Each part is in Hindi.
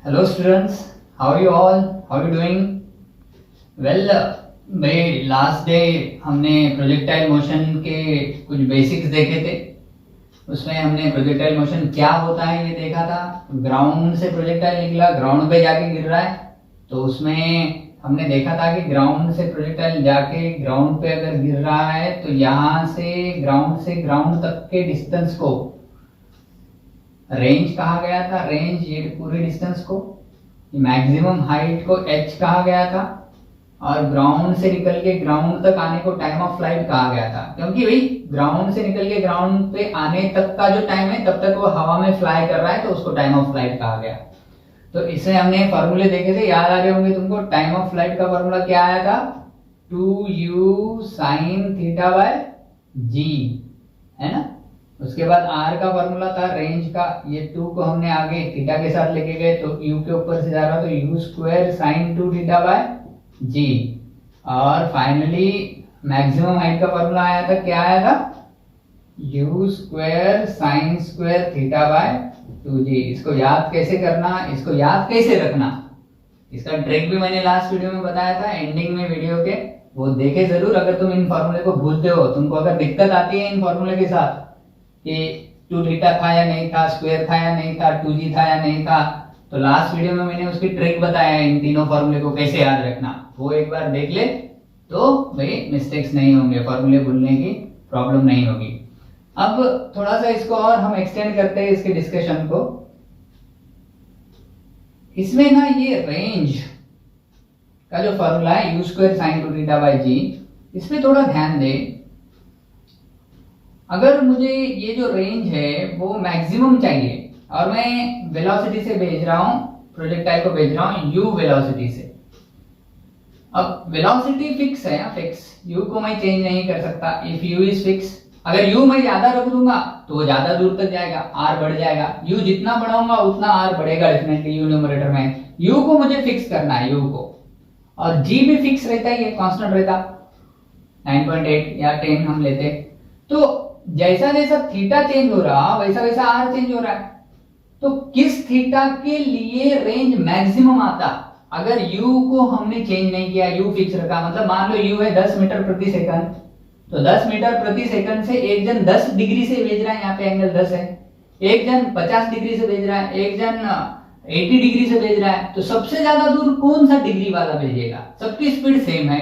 Hello students, how are you all? How are you doing? Well, भाई लास्ट डे हमने प्रोजेक्टाइल मोशन के कुछ बेसिक्स देखे थे। उसमें हमने प्रोजेक्टाइल मोशन क्या होता है ये देखा था। ग्राउंड से प्रोजेक्टाइल निकला, ग्राउंड पे जाके गिर रहा है, तो उसमें हमने देखा था कि ग्राउंड से प्रोजेक्टाइल जाके ग्राउंड पे अगर गिर रहा है तो यहाँ से ग्राउंड तक के डिस्टेंस को रेंज कहा गया था। रेंज ये पूरे डिस्टेंस को, मैक्सिमम हाइट को h कहा गया था, और ग्राउंड से निकल के ग्राउंड तक आने को टाइम ऑफ फ्लाइट कहा गया था। क्योंकि भाई ग्राउंड से निकल के ग्राउंड पे आने तक का जो टाइम है तब तक वो हवा में फ्लाई कर रहा है, तो उसको टाइम ऑफ फ्लाइट कहा गया। तो इसमें हमने फॉर्मूले देखे थे, याद आ रहे होंगे तुमको। टाइम ऑफ फ्लाइट का फॉर्मूला क्या आया था? 2u sin theta by g, है ना। उसके बाद r का फॉर्मूला था रेंज का, ये 2 को हमने आगे थीटा के साथ लेके गए तो u के ऊपर से जा रहा तो u square sign 2 theta by g। और फाइनली मैक्सिमम हाइट का फॉर्मूला आया था, क्या आया था? u square sine square theta by 2g। इसको याद कैसे करना, इसको याद कैसे रखना, इसका ट्रिक भी मैंने लास्ट वीडियो में बताया था, एंडिंग में वीडियो के, वो देखे जरूर। अगर तुम इन फॉर्मूले को भूलते हो, तुमको अगर दिक्कत आती है इन फॉर्मूले के साथ कि 2 थीटा था या नहीं था, स्क्वायर था या नहीं था, 2g था या नहीं था, तो लास्ट वीडियो में मैंने उसकी ट्रिक बताया है इन तीनों फॉर्मूले को कैसे याद रखना। वो एक बार देख ले तो भाई मिस्टेक्स नहीं होंगे, फॉर्मूले भूलने की प्रॉब्लम नहीं होगी। अब थोड़ा सा इसको और हम एक्सटेंड करते हैं इसके डिस्कशन को। इसमें ना ये रेंज का जो फॉर्मूला है u square sign 2 theta by g, इसमें थोड़ा ध्यान दे। अगर मुझे ये जो रेंज है वो मैक्सिमम चाहिए और मैं वेलोसिटी से भेज रहा हूं, प्रोजेक्टाइल को भेज रहा हूं u वेलोसिटी से। अब वेलोसिटी फिक्स है, फिक्स, u को मैं चेंज नहीं कर सकता। इफ u इज फिक्स, अगर u मैं ज्यादा रख दूंगा तो वो ज्यादा दूर तक जाएगा, r बढ़ जाएगा। u जितना बढ़ाऊंगा उतना r बढ़ेगा डेफिनेटली u न्यूमरेटर में। u को मुझे फिक्स करना है, u को, और g भी फिक्स रहता है, ये कांस्टेंट रहता 9.8 या 10 हम लेते। तो जैसा जैसा थीटा चेंज हो रहा वैसा वैसा r चेंज हो रहा है। तो किस थीटा के लिए रेंज मैक्सिमम आता? अगर u को हमने चेंज नहीं किया, u फिक्स रखा, मतलब मान लो u है 10 मीटर प्रति सेकंड, तो 10 मीटर प्रति सेकंड से एक जन 10 डिग्री से भेज रहा है, यहाँ पे एंगल 10 है। एक जन 50 डिग्री से भेज रहा है, एक जन 80 डिग्री से भेज रहा है, तो सबसे ज्यादा दूर कौन सा डिग्री वाला भेजेगा? सबकी स्पीड सेम है,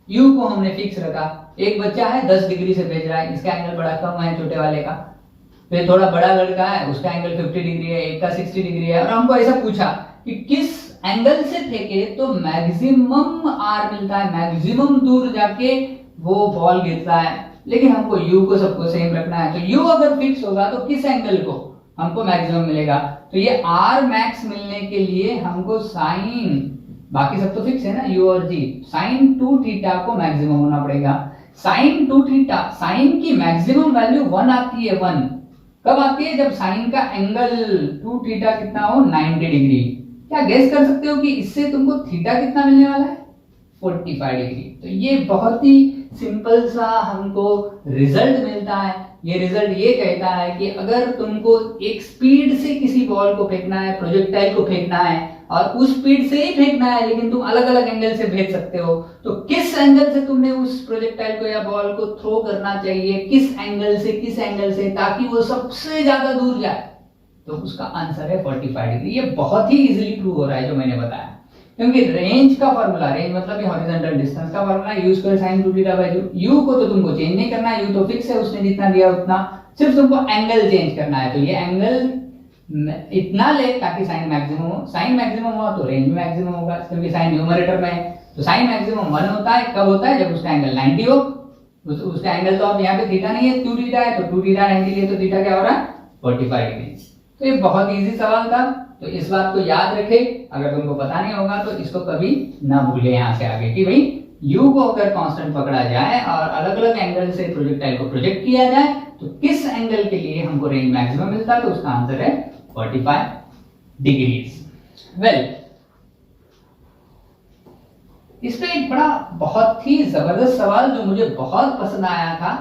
u को हमने फिक्स रखा। एक बच्चा है 10 डिग्री से भेज रहा है, इसका एंगल बड़ा कम है छोटे वाले का, फिर थोड़ा बड़ा लड़का है उसका एंगल 50 डिग्री है, एक का 60 डिग्री है, और हमको ऐसा पूछा कि किस एंगल से फेंके तो मैक्सिमम आर मिलता है, मैक्सिमम दूर जाके वो बॉल गिरता है। लेकिन हमको u को सबको सेम रखना है, तो u अगर फिक्स होगा तो किस एंगल को हमको मैक्सिमम मिलेगा? तो ये r मैक्स मिलने के लिए हमको साइन, बाकी सब तो फिक्स है ना u और g, साइन 2 थीटा को मैक्सिमम होना पड़ेगा। साइन 2 थीटा, साइन की मैक्सिमम वैल्यू 1 आती है। 1 कब आती है? जब साइन का एंगल 2 थीटा कितना हो? 90 डिग्री। क्या गेस कर सकते हो कि इससे तुमको थीटा कितना मिलने वाला है? 45 डिग्री। तो ये बहुत ही सिंपल सा हमको रिजल्ट मिलता है। ये रिजल्ट ये कहता है कि अगर तुमको एक स्पीड से किसी बॉल को फेंकना है, प्रोजेक्टाइल को फेंकना है, और उस स्पीड से ही फेंकना है, लेकिन तुम अलग अलग एंगल से भेज सकते हो, तो किस एंगल से तुमने उस प्रोजेक्टाइल को या बॉल को थ्रो करना चाहिए, किस एंगल से, ताकि वो सबसे ज्यादा दूर जाए, तो उसका आंसर है 45 डिग्री। ये बहुत ही इजीली प्रूव हो रहा है जो मैंने बताया, क्योंकि रेंज का फॉर्मूला, रेंज मतलब हॉरिजॉन्टल डिस्टेंस का formula u square sin 2 theta by u को तो तुमको चेंज नहीं करना है, u तो फिक्स है, उसने जितना दिया उतना, सिर्फ तुमको एंगल चेंज करना है। तो ये एंगल इतना ले ताकि साइन मैक्सिमम हो, साइन मैक्सिमम हुआ तो रेंज में मैक्सिमम होगा, क्योंकि साइन न्यूमरेटर में है। तो साइन मैक्सिमम 1 होता है, कब होता है? जब उसका एंगल 90 हो। उसका एंगल तो अब यहाँ पे थीटा नहीं है, 2 थीटा है, तो 2 थीटा 90 लिए तो थीटा क्या हो रहा है? 45 डिग्री। तो ये बहुत इजी सवाल था, तो इस बात को याद रखे। अगर तुमको पता नहीं होगा तो इसको कभी ना भूले यहाँ से आगे, कि भाई u को अगर कांस्टेंट पकड़ा जाए और अलग अलग एंगल से प्रोजेक्टाइल को प्रोजेक्ट किया जाए तो किस एंगल के लिए हमको रेंज मैक्सिमम मिलता है? तो उसका आंसर है 45 डिग्रीज। वेल, इस पे एक बड़ा बहुत ही जबरदस्त सवाल जो मुझे बहुत पसंद आया था,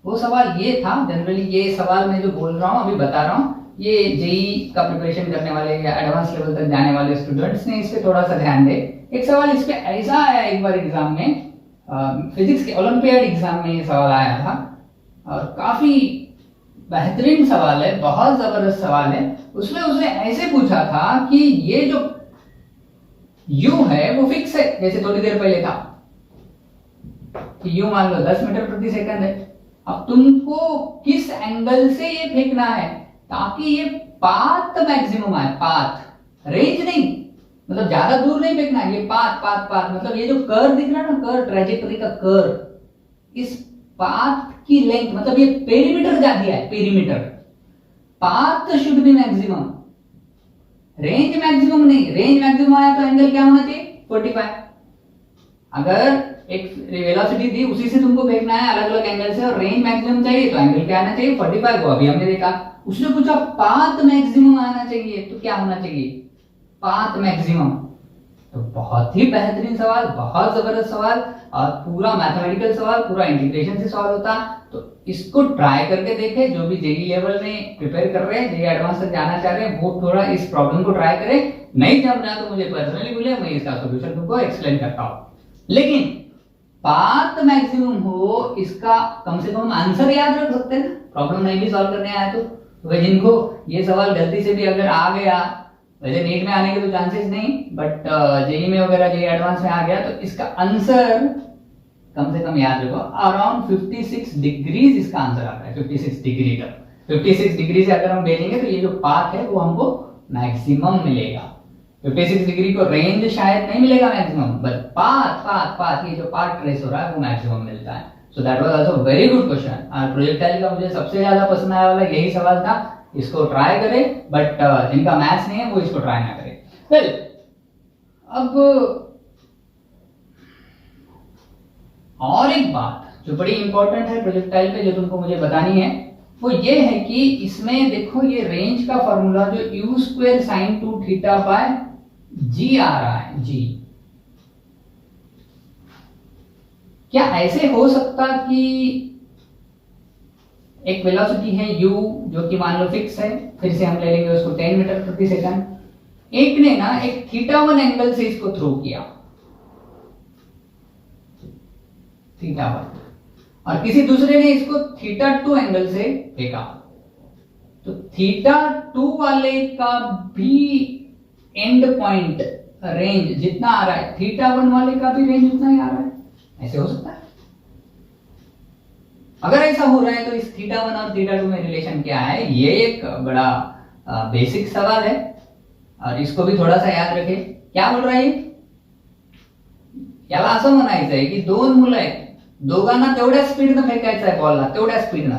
वो सवाल ये था, जनरली ये सवाल मैं जो बोल रहा हूँ अभी बता रहा हूँ, ये जेई का प्रिपरेशन करने वाले या एडवांस लेवल तक जाने वाले स्टूडेंट्स ने इस पे थोड़ा सा ध्यान दे। एक सवाल इस पे ऐसा आया एक बार एग्जाम में, फिजिक्स के ओलंपियाड एग्जाम में ये सवाल आया था और काफी बेहतरीन सवाल है, बहुत जबरदस्त सवाल है। उसमें उसने ऐसे पूछा था कि ये जो u है वो फिक्स है, जैसे थोड़ी देर पहले था कि u मान लो 10 मीटर प्रति सेकंड है। अब तुमको किस एंगल से ये फेंकना है ताकि ये पाथ मैक्सिमम आए, पाथ, रेंज नहीं, मतलब ज्यादा दूर नहीं फेंकना है, ये पाथ पाथ पाथ, मतलब ये जो कर्व दिख रहा है ना, कर्व, ट्रेजेक्टरी का कर्व, इस पाथ की लेंथ, मतलब ये पेरीमीटर जा दिया है, perimeter, path should be maximum, range maximum नहीं। रेंज मैक्सिमम आया तो एंगल क्या होना चाहिए 45। अगर एक वेलोसिटी दी उसी से तुमको फेंकना है अलग अलग एंगल से और रेंज मैक्सिमम चाहिए तो एंगल क्या आना चाहिए 45 को अभी हमने देखा। उसने पूछा पाथ मैक्सिमम आना चाहिए तो क्या होना चाहिए पाथ मैक्सिमम। तो बहुत ही बेहतरीन सवाल, बहुत जबरदस्त सवाल और पूरा मैथमेटिकल सवाल, पूरा इंटीग्रेशन से सॉल्व होता। तो इसको ट्राई करके देखे, जो भी जेई लेवल में प्रिपेयर कर रहे हैं, जेई एडवांस तक जाना चाह रहे हैं, वो थोड़ा इस प्रॉब्लम को ट्राई करें। नहीं समझा तो मुझे पर्सनली बोले, मैं इसका सॉल्यूशन तुमको एक्सप्लेन करता हूं। लेकिन पाथ मैक्सिमम हो इसका कम से कम आंसर याद रख सकते हैं ना, प्रॉब्लम नहीं भी सॉल्व करने आया तो भाई जिनको ये सवाल गलती से भी अगर आ गया, वैसे नीट में आने के तो चांसेस नहीं, बट जेई में वगैरह जेई एडवांस में आ गया तो इसका आंसर कम से कम याद रखो, अराउंड 56 डिग्रीज इसका आंसर आता है, 56 डिग्री का। 56 डिग्री से अगर हम भेजेंगे तो ये जो पाथ है वो हमको मैक्सिमम मिलेगा। 56 डिग्री को रेंज शायद नहीं मिलेगा मैक्सिमम, बट पाथ ये जो पाथ ट्रेस हो रहा है वो मैक्सिमम मिलता है। So that was also very good question. और प्रोजेक्टाइल का मुझे सबसे ज्यादा पसंद आया वाला यही सवाल था, इसको ट्राई करें, बट जिनका मैथ्स नहीं है वो इसको ट्राई ना करें। वेल, अब और एक बात जो बड़ी इंपॉर्टेंट है प्रोजेक्टाइल पे, जो तुमको मुझे बतानी है, वो ये है कि इसमें देखो ये रेंज का फॉर्मूला जो u square sign 2 theta by g आ रहा है, g। क्या ऐसे हो सकता कि एक वेलोसिटी है u जो कि मान लो फिक्स है, फिर से हम ले लेंगे उसको 10 मीटर प्रति सेकंड, एक ने ना एक θ1 एंगल से इसको थ्रो किया, θ1, और किसी दूसरे ने इसको θ2 एंगल से फेंका, तो θ2 वाले का भी एंड पॉइंट रेंज जितना आ रहा है θ1 वाले का भी रेंज उतना ही आ रहा है। ऐसे हो सकता है? अगर ऐसा हो रहा है तो इस θ1 और θ2 में रिलेशन क्या है, ये एक बड़ा बेसिक सवाल है और इसको भी थोड़ा सा याद रखें। क्या बोल रहा है, याला असं म्हणायचं आहे की दोन मुलं आहेत, दोघांना तेवढ्या स्पीडनं फेकायचं आहे बॉलला, तेवढ्या स्पीडनं,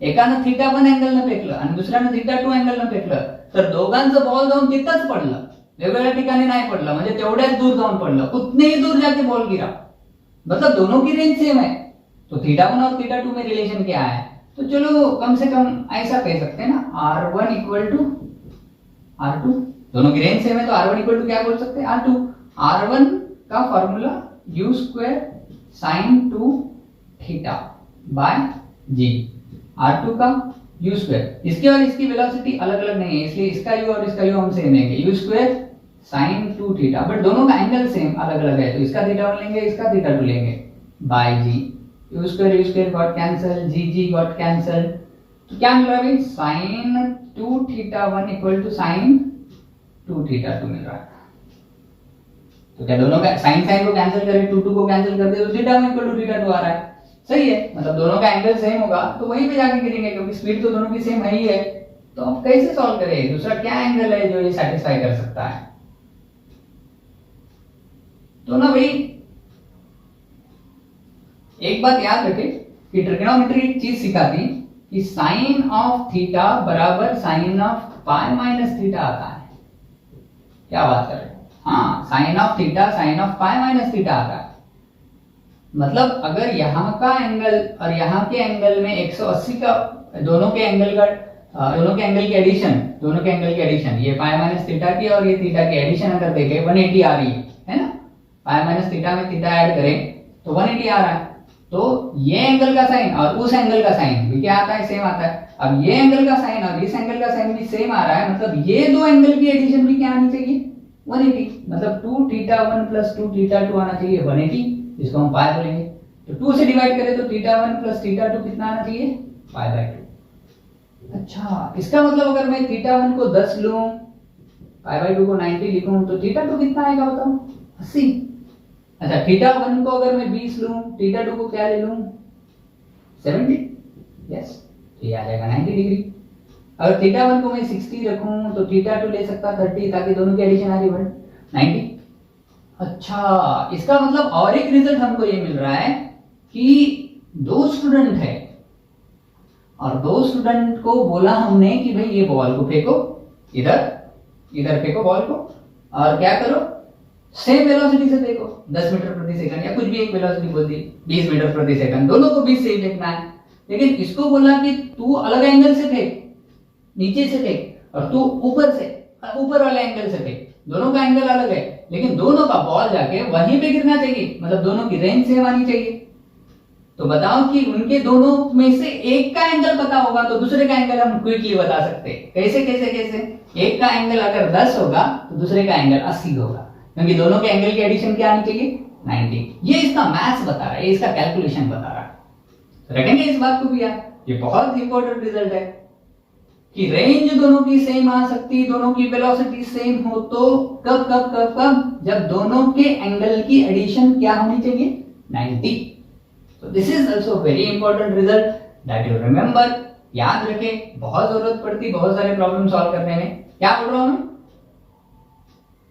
एकानं θ1 अँगलनं फेकलं आणि दुसऱ्यानं θ2 अँगलनं फेकलं, तर दोघांचं बॉल जाऊन तिथंच पडलं, वेगवेगळ्या ठिकाणी नाही पडलं, म्हणजे तेवढ्याच दूर जाऊन पडलं, उतने ही दूर जाके बॉल गिरा, मतलब दोनों की रेंज सेम है। तो θ1 और θ2 में रिलेशन क्या है, तो चलो कम से कम ऐसा कह सकते हैं ना, r1 इक्वल टू r2, दोनों की रेंज सेम है तो r1 इक्वल टू क्या बोल सकते हैं r2। r1 का formula u square sign 2 theta by g, r2 का u स्क्वायर, इसकी और इसकी वेलोसिटी अलग अलग नहीं है इसलिए इसका u और इसका u हम सेम लेंगे, u square sign 2 theta, but दोनों का एंगल सेम अलग अलग है तो इसका θ1 लेंगे, इसका θ2 लेंगे, by g, u square got cancel, g got cancel, तो क्या मिल रहा है भाई साइन 2 θ1 इक्वल टू साइन 2 θ2 मिल रहा है। तो क्या दोनों का साइन साइन को कैंसिल करें, 2 को कैंसिल कर दे तो θ1 इक्वल टू θ2 आ रहा है, सही है, मतलब दोनों का एंगल सेम होगा तो वहीं पे जाके गिरेंगे क्योंकि स्पीड तो दोनों की सेम है ही है। तो अब कैसे सॉल्व करें, दूसरा क्या एंगल है जो ये सेटिस्फाई कर सकता है। तो ना भाई एक बात याद रखें कि ट्रिग्नोमेट्री एक चीज सिखाती कि साइन ऑफ थीटा बराबर sine of pi minus theta आता है। क्या बात कर रहे हैं, हाँ, sine of theta sine of pi minus theta आता है, मतलब अगर यहाँ का एंगल और यहाँ के एंगल में 180 का दोनों के एंगल की एडिशन, ये पाई माइनस थीटा की और ये थीटा की एडिशन अगर देखें 180 आ रही है ना, पाई माइनस थीटा में थीटा ऐड करें तो 180 आ रहा है, तो ये एंगल का साइन और उस एंगल का साइन भी क्या आता है, सेम आता है। अब ये एंगल का साइन और इस एंगल का साइन भी सेम आ रहा है, मतलब ये दो एंगल की एडिशन भी क्या आनी चाहिए, 180। मतलब 2θ1 प्लस 2θ2 आना चाहिए 180, इसको हम पाई बोलेंगे। तो 2 से डिवाइड करें तो θ1 प्लस θ2 कितना आना चाहिए, π/2। अच्छा, इसका मतलब अगर मैं θ1 को 10 लूं, π/2 को 90 लिखूं, तो θ2 कितना आएगा बताओ, 80। अच्छा, θ1 को अगर मैं 20 लूं, θ2 को क्या ले लूं, 70। यस, तो ये आ जाएगा 90 डिग्री। अगर θ1 को मैं 60 रखूं तो θ2 ले सकता 30, ताकि दोनों की एडिशन आ रही है 90। अच्छा, इसका मतलब और एक रिजल्ट हमको ये मिल रहा है कि दो स्टूडेंट है और दो स्टूडेंट को बोला हमने कि भाई ये बॉल को फेंको, इधर फेंको बॉल को, और क्या करो, सेम वेलोसिटी से फेंको, 10 मीटर प्रति सेकंड या कुछ भी एक वेलोसिटी बोल दी, 20 मीटर प्रति सेकंड, दोनों को 20 से ही फेंकना है। लेकिन इसको बोला कि तू अलग एंगल से फेंक, नीचे से फेंक, और तू ऊपर वाले एंगल से फेंक, दोनों का एंगल अलग है, लेकिन दोनों का बॉल जाके वहीं पे गिरना चाहिए, मतलब दोनों की रेंज सेम आनी चाहिए। तो बताओ कि उनके दोनों में से एक का एंगल पता होगा तो दूसरे का एंगल हम क्विकली बता सकते हैं। कैसे? एक का एंगल अगर 10 होगा तो दूसरे का एंगल 80 होगा, क्योंकि दोनों के एंगल की एडिशन क्या आनी चाहिए, 90। ये इसका मैथ्स बता रहा है, ये इसका कैलकुलेशन बता रहा है। तो रखेंगे इस बात को भी यार, ये बहुत इंपॉर्टेंट रिजल्ट है कि रेंज दोनों की सेम आ सकती, दोनों की वेलोसिटी सेम हो तो कब, जब दोनों के एंगल की एडिशन क्या होनी चाहिए, 90। So this is also very important result that you remember। याद रखे, बहुत जरूरत पड़ती बहुत सारे प्रॉब्लम सॉल्व करने में। क्या बोल रहा हूं मैं,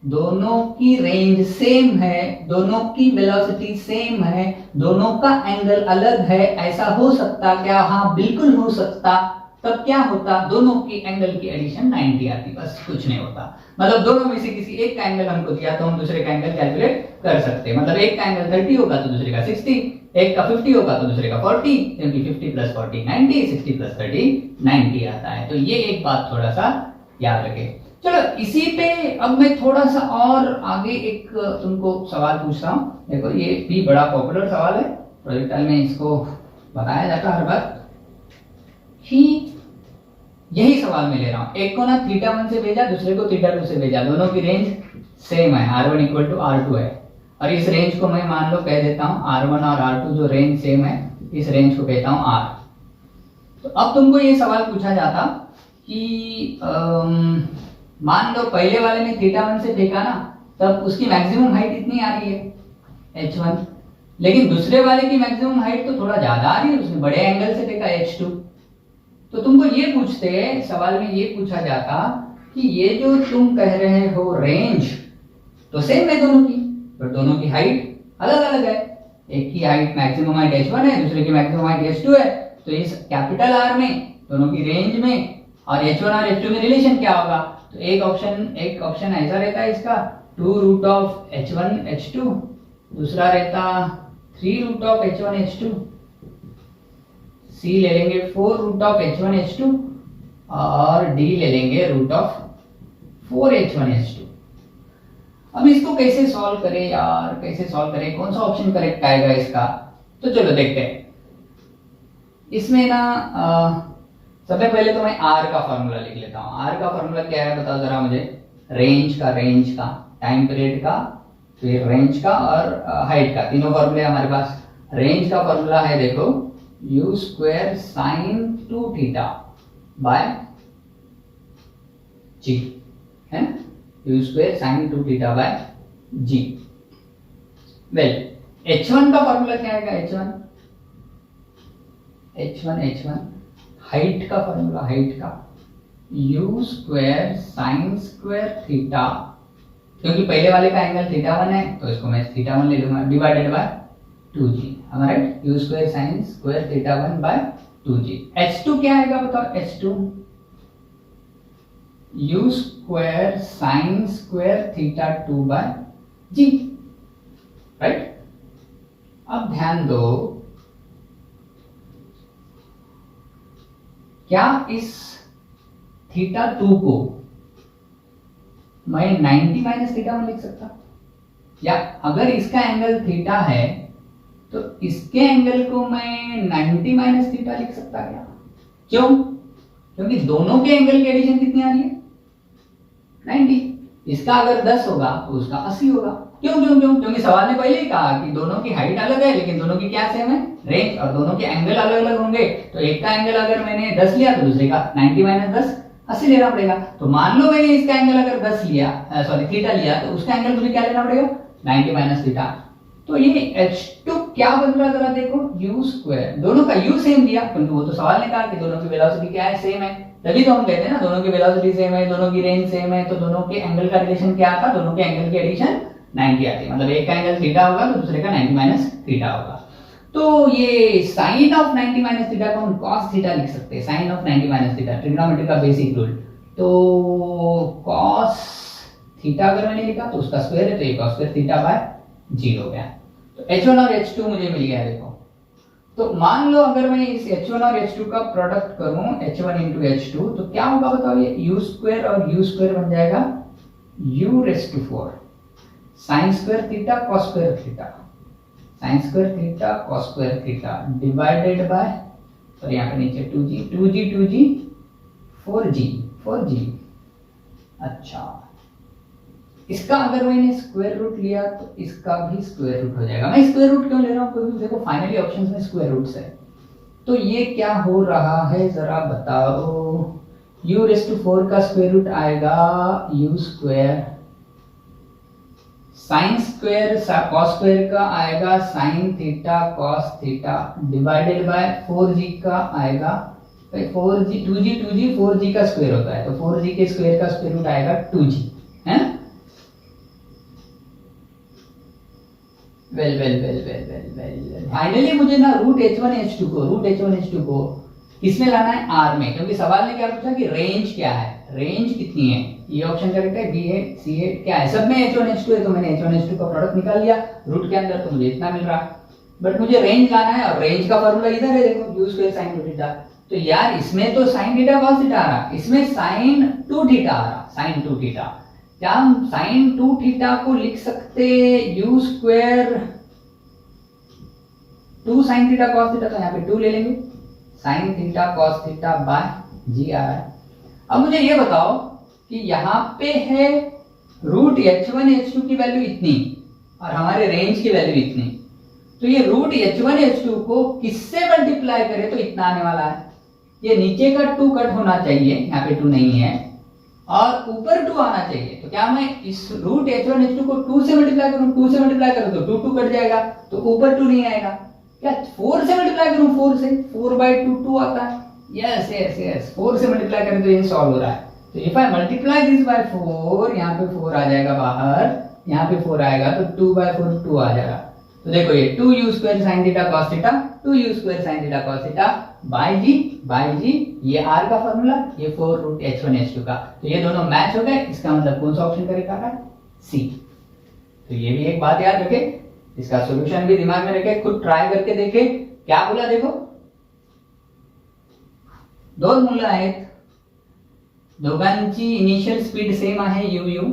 दोनों की रेंज सेम है, दोनों की वेलोसिटी सेम है, दोनों का एंगल अलग है, ऐसा हो सकता क्या, हाँ बिल्कुल हो सकता। तब क्या होता, दोनों की एंगल की एडिशन 90 आती, बस कुछ नहीं होता। मतलब दोनों में से किसी एक का एंगल हमको दिया तो हम दूसरे का एंगल कैलकुलेट कर सकते हैं। मतलब एक का एंगल 30 होगा तो दूसरे का 60, एक का 50 होगा तो दूसरे का 40, क्योंकि 50 प्लस 40 90, 60 प्लस 30 90 आता है। तो ये एक बात थोड़ा सा याद रखें। चलो इसी पे अब मैं थोड़ा सा और आगे एक तुमको सवाल पूछता हूँ। देखो ये भी बड़ा पॉपुलर सवाल है, प्रोजेक्टाइल में इसको बताया जाता है हर बार कि यही सवाल मैं ले रहा हूँ। एक को ना θ1 से भेजा, दूसरे को θ2 से भेजा, दोनों की रेंज सेम है, r1 इक्वल टू r2 है, और इस रेंज को मैं मान लो कह देता हूँ r1 और r2 जो रेंज सेम है, इस रेंज को कहता हूँ r। तो अब तुमको ये सवाल पूछा जाता कि मान लो पहले वाले ने θ1 से फेंका ना, तब उसकी मैक्सिमम हाइट इतनी आ रही है h1, लेकिन दूसरे वाले की मैक्सिमम हाइट तो थोड़ा ज्यादा आ रही है, उसने बड़े एंगल से फेंका h2। तो तुमको ये पूछते, सवाल में ये पूछा जाता कि ये जो तुम कह रहे हो रेंज तो सेम है दोनों की, पर दोनों की हाइट अलग अलग है। एक की हाइट मैक्सिमम हाइट h1 है, दूसरे की मैक्सिमम हाइट h2 है। तो इस कैपिटल R में दोनों की रेंज में और h1 और h2 में रिलेशन क्या होगा, तो एक ऑप्शन ऐसा रहता है इसका 2 रूट ऑफ h1 h2, दूसरा रहता 3 root of h1 h2, C ले लेंगे 4 रूट ऑफ h1 h2 और D ले लेंगे रूट ऑफ 4 h1 h2। अब इसको कैसे सॉल्व करें यार, कैसे सॉल्व करें, कौन सा ऑप्शन करेक्ट आएगा इसका, तो चलो देखते हैं। इसमें ना सबसे पहले तो मैं R का फॉर्मूला लिख लेता हूँ। R का फॉर्मूला क्या है बताओ जरा मुझे, रेंज का, टाइम पीरियड का, फिर रेंज का और हाइट का, तीनों फॉर्मूले हमारे पास। रेंज का फॉर्मूला है देखो u square sine 2θ by g, है ना, u square sine 2θ by g। Well h1 का फॉर्मूला क्या आएगा, h1 हाइट का फॉर्मूला, हाइट का u square sine square theta, क्योंकि पहले वाले का एंगल θ1 है तो इसको मैं θ1 ले लूंगा, divided by 2g, right, u square sine square θ1 by 2g। h2 क्या आएगा बताओ, h2 u square sine square θ2 by g, right. अब ध्यान दो, क्या इस θ2 को मैं 90 माइनस θ1 लिख सकता, या अगर इसका एंगल थीटा है तो इसके एंगल को मैं 90 माइनस थीटा लिख सकता क्या? क्यों? क्योंकि दोनों के एंगल की एडिशन कितनी आ रही है? 90। इसका अगर 10 होगा तो उसका 80 होगा। क्यों क्यों क्यों? क्योंकि सवाल ने पहले ही कहा कि दोनों की हाइट अलग है लेकिन दोनों की क्या सेम है? रेंज। और दोनों के एंगल अलग अलग होंगे, तो एक का एंगल अगर मैंने 10 लिया तो दूसरे का 90 माइनस 10 80 लेना पड़ेगा। तो मान लो मैंने इसका एंगल अगर 10 लिया, सॉरी थीटा लिया, तो उसका एंगल मुझे क्या लेना पड़ेगा? 90 माइनस थीटा। तो ये H2 क्या बन रहा है जरा देखो, u स्क्वायर। दोनों का u सेम दिया क्योंकि वो तो सवाल ने कहा कि दोनों की वेलोसिटी क्या है? सेम है। तभी तो हम कहते हैं ना दोनों की वेलोसिटी सेम है, दोनों की रेंज सेम है, तो दोनों के एंगल का रिलेशन क्या आता? दोनों के एंगल की एडिशन 90 आती है। मतलब एक का एंगल थीटा होगा तो दूसरे का 90 माइनस थीटा होगा। तो ये साइन ऑफ 90 माइनस थीटा को हम cos थीटा लिख सकते हैं। Sine of 90 minus theta trigonometry का बेसिक रूल। तो cos थीटा अगर मैंने लिखा तो उसका स्क्वायर है, तो ये cos स्क्वायर थीटा बाय 0 हो गया। तो H1 और H2 मुझे मिल गया। देखो, तो मान लो अगर मैं इस H1 और H2 का प्रोडक्ट करूं, H1 into H2, तो क्या होगा बताओ? ये u स्क्वायर और u स्क्वायर बन जाएगा u raise to 4 sine square theta cos square theta, sine square theta cos square theta divided by, और यहाँ पे नीचे 2g 4g। अच्छा, इसका अगर मैंने स्क्वायर रूट लिया तो इसका भी स्क्वायर रूट हो जाएगा। मैं स्क्वायर रूट क्यों ले रहा हूँ? क्योंकि देखो फाइनली ऑप्शंस में स्क्वायर रूट्स है। तो ये क्या हो रहा है जरा बताओ? u रेज़ टू 4 का स्क्वायर रूट आएगा u square, sine square cos square का आएगा sine theta cos theta divided bye 4g का आएगा 2g 4g का स्क्वायर होता है, तो 4g के स्क्वायर का स्क्वायर रूट आएगा 2g, है ना? वेल फाइनली मुझे ना रूट H1 H2 को किसमें लाना है? R में। क्योंकि सवाल ने क्या पूछा कि रेंज क्या है, रेंज कितनी है? ये ऑप्शन करेक्ट है, बी है, सी है, क्या है? सब में H1 H2 है, तो मैंने H1 H2 का प्रोडक्ट निकाल लिया रूट के अंदर, तो मुझे इतना मिल रहा। बट मुझे रेंज लाना है और रेंज का फॉर्मूला इधर है, देखो u स्क्वायर sin 2 थीटा। तो यार इसमें तो sin थीटा cos थीटा आ रहा, इसमें sin 2 थीटा आ रहा, sin 2 थीटा। क्या हम sin 2 थीटा को लिख सकते u square 2 sin theta cos theta? तो यहाँ पे 2 ले लेंगे, sin theta cos theta by g आ रहा है। अब मुझे ये बताओ कि यहाँ पे है रूट H1 H2 की वैल्यू इतनी और हमारे रेंज की वैल्यू इतनी, तो ये रूट H1 H2 को किससे मल्टीप्लाई करें तो इतना आने वाला है। ये नीचे का 2 कट होना चाहिए, यहाँ पे 2 नहीं है, और ऊपर 2 आना चाहिए। तो क्या मैं इस रूट H1 H2 को 2 से मल्टीप्लाई करूं? 2 से मल्टीप्लाई करूं तो 2 कट जाएगा, तो ऊपर 2 नहीं आएगा। क्या 4 से मल्टीप्लाई करूं? 4 से, 4/2 2 आता है। यस 4 से मल्टीप्लाई करें तो ये सॉल्व हो रहा है। तो if I multiply this by 4, यहाँ पे 4 आ जाएगा बाहर, यहाँ पे 4 आएगा तो 2/4 2 आ जाएगा। तो देखो ये 2u square sin theta cos theta, 2u square sin theta cos theta by g, ये r का फॉर्मूला, ये 4 रूट H1 H2 का। तो ये दोनों मैच हो गए, इसका मतलब कौन सा ऑप्शन करेक्ट आ रहा है? सी। तो ये भी एक बात याद रखे, इसका सॉल्यूशन भी दिमाग में रखे, खुद ट्राई करके देखे। क्या बोला देखो, दोन मुलं आहेत, दोघांची इनिशियल स्पीड सेम आहे u,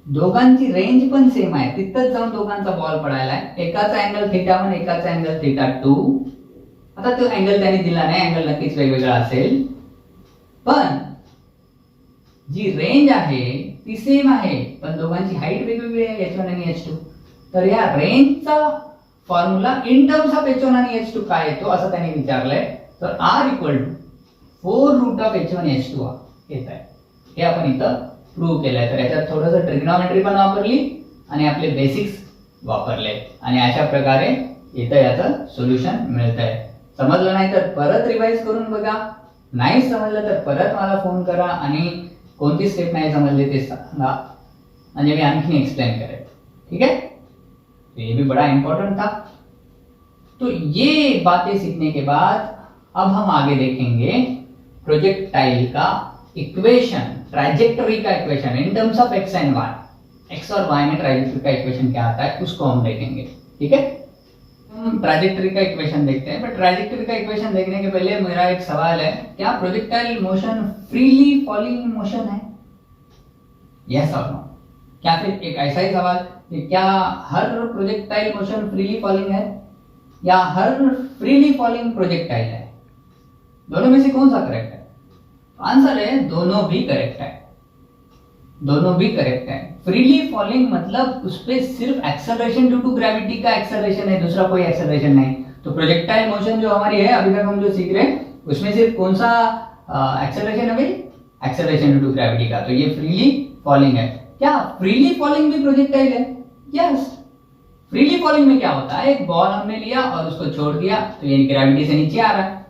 दोघांची रेंज पण सेम आहे, तिथंच जाऊन दोघांचा बॉल पडायला आहे। एकाचा अँगल θ1 एकाचा अँगल θ2। आता तो अँगल त्यांनी दिला नाही, अँगल नक्कीच वेगवेगळा असेल, पण जी रेंज आहे ती सेम आहे, पण दोघांची हाईट वेगवेगळी आहे H1 आणि H2। तर या रेंजचा formula in terms of H1 आणि H2 काय येतो असं त्यांनी विचारलंय। तर R = 4 root of H1 H2 येत आहे, हे आपण इथं प्रूव्ह केलंय। तर याच्यात थोडंसं ट्रिग्नोमेट्री पण वापरली आणि आपले बेसिक्स वापरले, आणि अशा प्रकारे इथं याचं सोल्युशन मिळतंय। समजलं नाही तर परत रिवाइज करून बघा, नाही समजलं तर परत मला फोन करा आणि कोणती स्टेप नाही समजली ते सांगा, म्हणजे मी आणखी एक्सप्लेन करें, ठीक है? तो ये भी बड़ा इंपॉर्टेंट था। तो ये बातें सीखने के बाद अब हम आगे देखेंगे प्रोजेक्टाइल का इक्वेशन, ट्रैजेक्टरी का equation in terms of x and y. X और वाई में ट्रैजेक्टरी का इक्वेशन क्या आता है उसको हम देखेंगे, ठीक है? हम ट्रैजेक्टरी का इक्वेशन देखते हैं, बट ट्रैजेक्टरी का इक्वेशन देखने के पहले मेरा एक सवाल है, क्या projectile motion freely falling motion है? यस और नो? क्या फिर एक ऐसा ही सवाल कि क्या हर प्रोजेक्टाइल मोशन फ्रीली फॉलिंग है या हर फ्रीली फॉलिंग प्रोजेक्टाइल है? दोनों में से कौन सा करेक्ट है? आंसर है दोनों भी करेक्ट है, दोनों भी करेक्ट है। फ्रीली फॉलिंग मतलब उस पे सिर्फ एक्सेलरेशन ड्यू टू ग्रेविटी का एक्सेलरेशन है, दूसरा कोई एक्सेलरेशन नहीं। तो प्रोजेक्टाइल मोशन जो हमारी है अभी तक हम जो सीख रहे हैं उसमें सिर्फ कौन सा एक्सेलरेशन है भाई? एक्सेलरेशन ड्यू टू ग्रेविटी का, तो ये फ्रीली फॉलिंग है। क्या फ्रीली फॉलिंग भी प्रोजेक्टाइल है? यस। फ्रीली फॉलिंग में क्या होता है, एक बॉल हमने लिया और उसको छोड़ दिया तो ये ग्रेविटी से नीचे आ रहा है,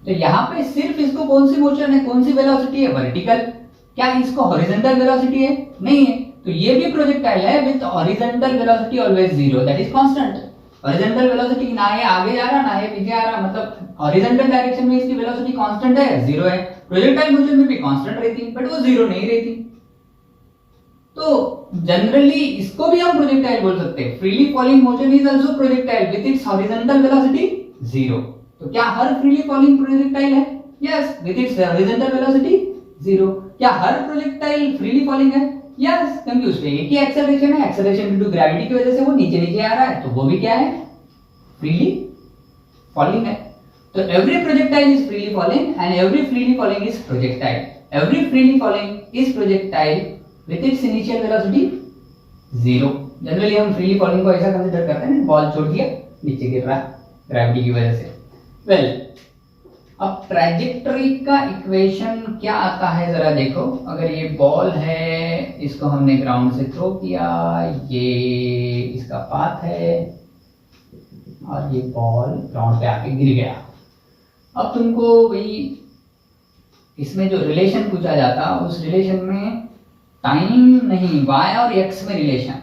तो यहां पे सिर्फ इसको कौन सी मोशन है, कौन सी वेलोसिटी है? वर्टिकल। क्या इसको हॉरिजॉन्टल वेलोसिटी है? नहीं है, तो ये भी प्रोजेक्टाइल है with horizontal velocity always zero, that is constant. Horizontal velocity ना ये आगे जा रहा ना ये पीछे आ रहा, मतलब हॉरिजॉन्टल डायरेक्शन में इसकी वेलोसिटी कांस्टेंट है, जीरो है। प्रोजेक्टाइल मोशन में भी कांस्टेंट रहती बट वो जीरो नहीं रहती, तो जनरली इसको भी हम प्रोजेक्टाइल बोल सकते हैं। Freely falling motion is also projectile with its horizontal velocity zero. तो क्या हर फ्रीली फॉलिंग प्रोजेक्टाइल है? Yes, with its horizontal velocity zero. क्या हर प्रोजेक्टाइल फ्रीली फॉलिंग है? यस, क्योंकि उसपे एक ही एक्सेलरेशन है, एक्सेलरेशन ड्यू टू ग्रेविटी की वजह से वो नीचे नीचे आ रहा है, तो वो भी क्या है? फ्रीली फॉलिंग है। तो every projectile is freely falling and every freely falling is projectile. Every freely falling is projectile with its initial velocity zero. Generally हम फ्रीली फॉलिंग को ऐसा कंसीडर करते हैं, बॉल छोड़ दिया नीचे गिर रहा ग्रेविटी की वजह से। वेल, अब ट्रैजेक्टरी का इक्वेशन क्या आता है जरा देखो। अगर ये बॉल है, इसको हमने ग्राउंड से थ्रो किया, ये इसका पाथ है और ये बॉल ग्राउंड पे आके गिर गया। अब तुमको भाई इसमें जो रिलेशन पूछा जाता उस रिलेशन में टाइम नहीं, y और x में रिलेशन,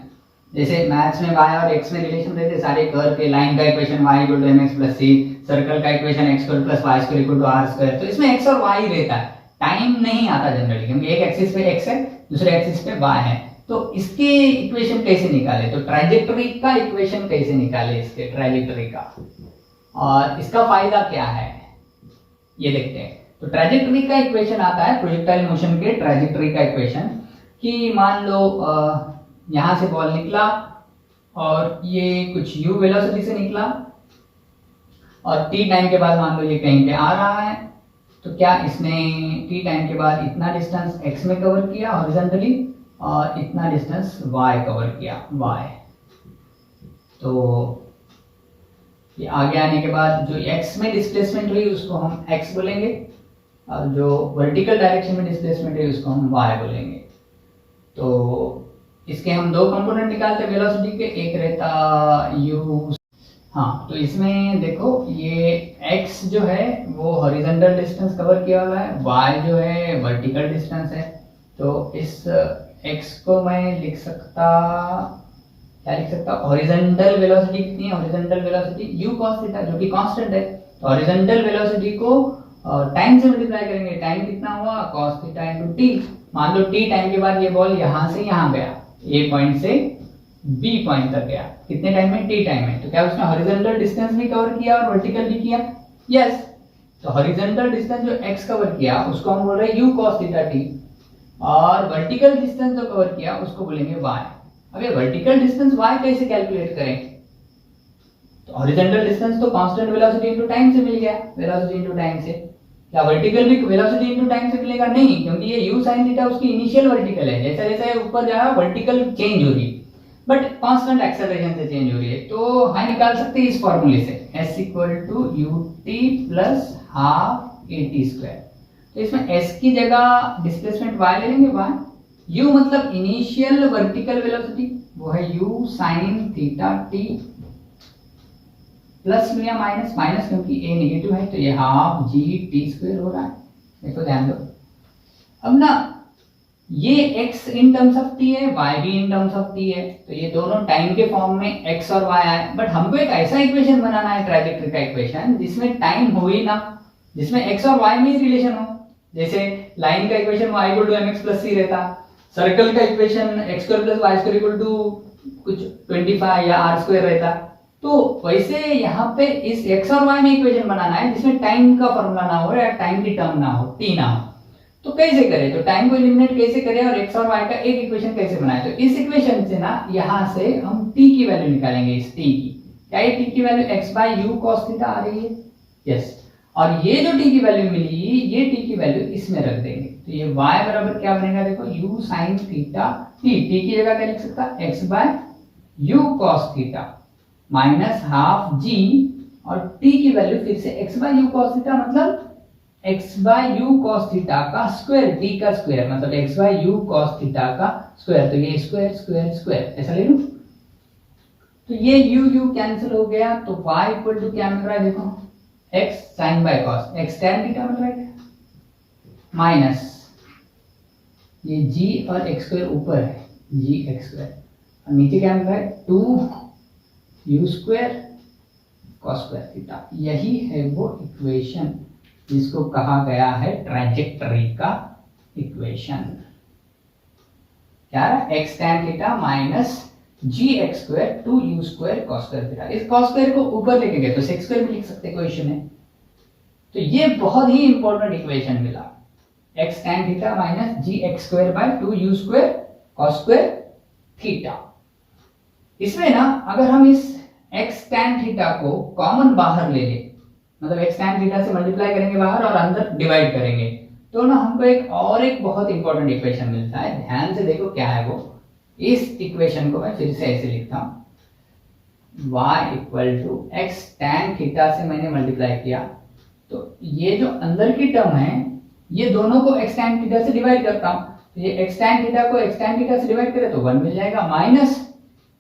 जैसे मैथ्स में y और x में रिलेशन रहते सारे कर्व के, लाइन का equation y = mx + c, circle का इक्वेशन x² + y² = r², तो इसमें x और y रहता है, टाइम नहीं आता जनरली, क्योंकि एक एक्सिस पे x है दूसरे एक्सिस पे y है। तो इसके इक्वेशन कैसे निकाले, तो ट्रैजेक्टरी का इक्वेशन कैसे निकाले इसके ट्रैजेक्टरी का, और इसका फायदा क्या है ये देखते हैं। तो ट्रैजेक्टरी का इक्वेशन आता है प्रोजेक्टाइल मोशन के ट्रैजेक्टरी का इक्वेशन, कि मान लो यहां से बॉल निकला और ये कुछ u वेलोसिटी से निकला और t टाइम के बाद मान लो ये कहीं पे आ रहा है, तो क्या इसने t टाइम के बाद इतना डिस्टेंस x में कवर किया हॉरिजॉन्टली और इतना डिस्टेंस y कवर किया y। तो ये आगे आने के बाद जो x में डिस्प्लेसमेंट हुई उसको हम x बोलेंगे और जो वर्टिकल डायरेक्शन में डिस्प्लेसमेंट हुई उसको हम y बोलेंगे। तो इसके हम दो कंपोनेंट निकालते हैं वेलोसिटी के, एक रहता u। हाँ, तो इसमें देखो ये x जो है वो हॉरिजॉन्टल डिस्टेंस कवर किया हुआ है, y जो है वर्टिकल डिस्टेंस है। तो इस x को मैं लिख सकता, क्या लिख सकता, हॉरिजॉन्टल वेलोसिटी कितनी है, horizontal velocity u cos theta जो कि कांस्टेंट है। तो हॉरिजॉन्टल वेलोसिटी को टाइम से मल्टीप्लाई करेंगे, टाइम कितना हुआ cos थीटा × t। मान लो t टाइम के बाद ये बॉल यहां से यहां गया, a पॉइंट से b पॉइंट तक गया, कितने टाइम में, t टाइम में। तो क्या उसने हॉरिजॉन्टल डिस्टेंस भी कवर किया और वर्टिकल भी किया? यस। तो हॉरिजॉन्टल डिस्टेंस जो x कवर किया उसको हम बोल रहे हैं u cos थीटा t, और वर्टिकल डिस्टेंस जो कवर किया उसको बोलेंगे y। अब ये वर्टिकल डिस्टेंस y कैसे कैलकुलेट करें, तो हॉरिजॉन्टल डिस्टेंस तो कांस्टेंट वेलोसिटी इनटू टाइम से मिल गया, वेलोसिटी इनटू टाइम से। क्या वर्टिकल भी वेलोसिटी इनटू टाइम से मिलेगा? नहीं, क्योंकि ये u sin थीटा उसकी इनिशियल वर्टिकल है, जैसे जैसे ऊपर जा रहा है वर्टिकल चेंज हो रही है बट कांस्टेंट एक्सेलरेशन से चेंज हो रही है। तो हम निकाल सकते हैं इस फार्मूले से s = ut + ½ at²। तो इसमें s की जगह डिस्प्लेसमेंट y ले लेंगे, y, u मतलब इनिशियल वर्टिकल वेलोसिटी वो है u sin theta t, plus या माइनस, माइनस क्योंकि a नेगेटिव है तो ये ½ g t² हो रहा है। देखो ध्यान दो, अब ना ये x in terms of t है, y भी इन टर्म्स ऑफ t है, तो ये दोनों टाइम के फॉर्म में x और y आए। बट हमको एक ऐसा इक्वेशन बनाना है ट्रैजेक्टरी का इक्वेशन जिसमें टाइम हो ही ना, जिसमें x और y में ही रिलेशन हो। जैसे लाइन का इक्वेशन y = mx + c रहता, सर्कल का इक्वेशन x² + y² = कुछ 25 या r² रहता। तो वैसे यहाँ पे इस x और y में इक्वेशन बनाना है जिसमें टाइम का फॉर्मूला ना हो या टाइम की टर्म ना हो, t ना हो। तो कैसे करें, तो टाइम को एलिमिनेट कैसे करें और x और y का एक इक्वेशन कैसे बनाए। तो इस इक्वेशन से ना यहां से हम t की वैल्यू निकालेंगे। इस t की, क्या ये t की value x by u cos theta आ रही है, यस। और ये जो t की वैल्यू मिली, ये t की वैल्यू इसमें रख देंगे, तो ये y बराबर क्या बनेगा, देखो u sin theta t, t की जगह क्या लिख सकता है, x by u cos theta minus half g, और t की वैल्यू फिर से x by u cos theta, मतलब x by u cos theta का स्क्वायर, t का स्क्वायर मतलब x by u cos theta का स्क्वायर, तो ये स्क्वायर स्क्वायर स्क्वायर ऐसा ले लूं। तो ये u कैंसिल हो गया, तो y इक्वल टू क्या मिल रहा है, देखो x sin by cos, x tan theta मिल रहा है माइनस ये g और x स्क्वायर ऊपर है, g x स्क्वायर, और नीचे क्या मिल रहा है 2u square cos square theta. यही है वो इक्वेशन जिसको कहा गया है ट्रैजेक्टरी का इक्वेशन। क्या है, x tan theta minus gx square 2u square cos square theta. इस cos स्क्वायर को ऊपर लेके गए तो sec स्क्वायर भी लिख सकते हैं, कोई इश्यू नहीं। तो ये बहुत ही इंपॉर्टेंट इक्वेशन मिला, x tan theta minus gx square by 2u square cos square theta. इसमें ना अगर हम इस x tan थीटा को कॉमन बाहर ले लें, मतलब x tan थीटा से मल्टीप्लाई करेंगे बाहर और अंदर डिवाइड करेंगे, तो ना हमको एक बहुत इंपॉर्टेंट इक्वेशन मिलता है। ध्यान से देखो क्या है वो। इस इक्वेशन को मैं फिर से ऐसे लिखता हूं, y equal to x tan theta से मैंने मल्टीप्लाई किया, तो ये जो अंदर की टर्म है ये दोनों को x tan थीटा से डिवाइड करता हूं, तो ये x tan थीटा को x tan थीटा से डिवाइड करें तो 1 मिल जाएगा, माइनस